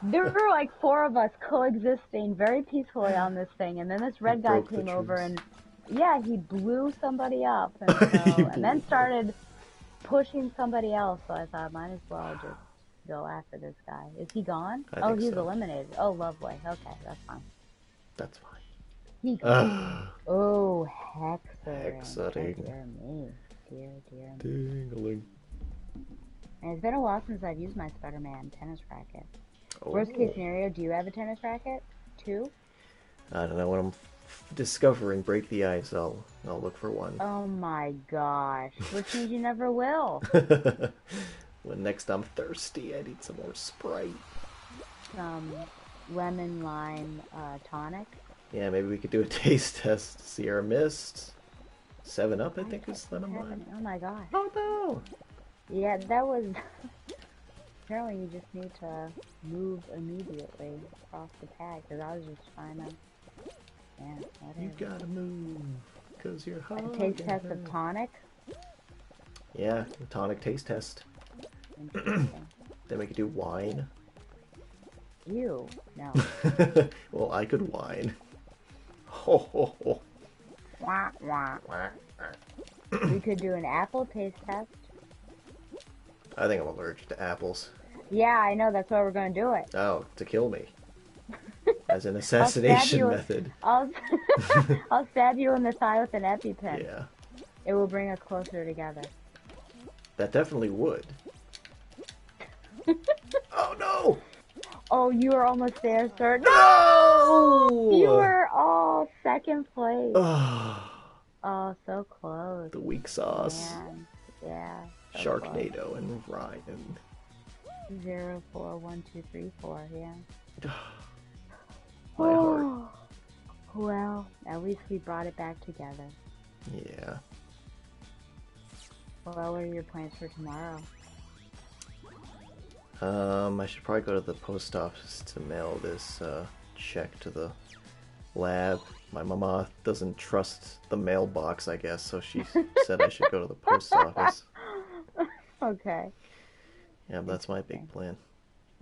There were like 4 of us coexisting very peacefully on this thing, and then this red guy came over and he blew somebody up, and and then started pushing somebody else. So I thought, might as well just go after this guy. Is he gone? Oh, he's eliminated. Oh, lovely. Okay, that's fine. That's fine. Oh, hexering. Hexering. Dear me. Dear me. Ding-a-ling. And it's been a while since I've used my Spider-Man tennis racket. Oh. Worst case scenario, do you have a tennis racket? 2? I don't know. When I'm discovering Break the Ice, I'll look for one. Oh my gosh. Which means you never will. When next I'm thirsty, I need some more Sprite. Some lemon lime tonic. Yeah, maybe we could do a taste test. Sierra Mist. 7-Up, I think, is lemon lime. Oh my gosh. Oh no! Yeah, that was... Apparently you just need to move immediately across the pad, because I was just trying to... Yeah, whatever. You gotta move, because you're hot. A taste test of tonic? Yeah, a tonic taste test. Interesting. Then we could do wine. Ew, no. Well, I could wine. Ho ho ho. Wah, wah. We could do an apple taste test. I think I'm allergic to apples. Yeah, I know, that's why we're gonna do it. Oh, to kill me. As an assassination method. I'll stab you in the thigh with an EpiPen. Yeah. It will bring us closer together. That definitely would. Oh no! Oh, you were almost there, sir. No! You No! were all second place. Oh, Oh, so close. the weak sauce. Man. Yeah, so close. Sharknado and Ryan. 0, 4, 1, 2, 3, 4, yeah. My heart. Well, at least we brought it back together. Yeah. Well, what are your plans for tomorrow? I should probably go to the post office to mail this check to the lab. My mama doesn't trust the mailbox, I guess, so she said I should go to the post office. Okay. Yeah, that's my big Interesting. plan.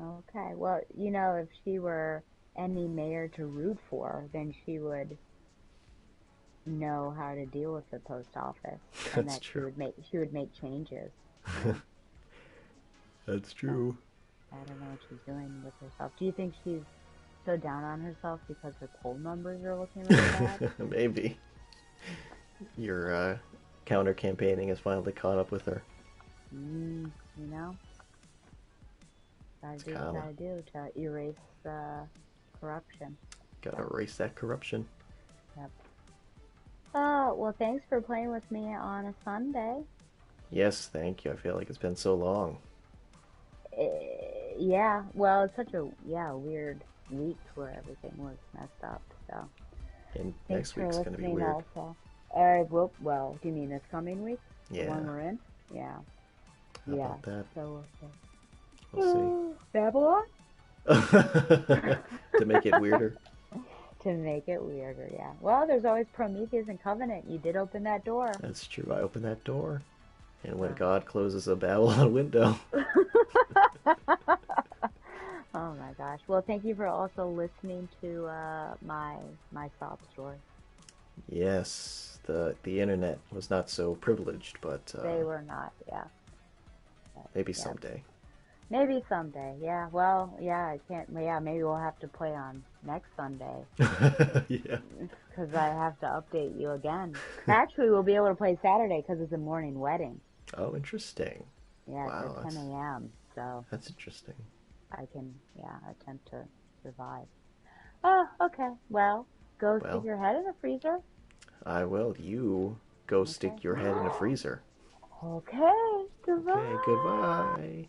Okay. Well, if she were any mayor to root for, then she would know how to deal with the post office and That's that true. she would make changes, you know. That's So true. I don't know what she's doing with herself. Do you think she's so down on herself because her poll numbers are looking really bad? Maybe. Your counter campaigning has finally caught up with her. Mm, you know, gotta It's do what you karma. gotta do to erase corruption. Gotta So, erase that corruption. yep. Well, thanks for playing with me on a Sunday. Yes, thank you. I feel like it's been so long. Yeah, well, it's such a weird week where everything was messed up. So, And thanks next for week's gonna be listening weird. also. Well, do you mean this coming week? The one Yeah. we're in? Yeah. How Yeah. about that? So, We'll Babylon? see. To make it weirder. To make it weirder, yeah. Well, there's always Prometheus and Covenant. You did open that door. That's true. I opened that door. And when So. God closes a Babylon window. Oh my gosh. Well, thank you for also listening to my sob story. Yes, the internet was not so privileged, but They were not, yeah. But, maybe yeah. someday. Maybe someday, yeah. Well, yeah, I can't. Yeah, maybe we'll have to play on next Sunday Yeah. because I have to update you again. Actually, we'll be able to play Saturday because it's a morning wedding. Oh, interesting. Yeah, it's Wow, at 10 a.m. So that's interesting. I can, yeah, attempt to survive. Oh, okay. Well, go stick Well, your head in the freezer. I will. You go Okay. stick your head in a freezer. Okay. Okay, Goodbye. goodbye.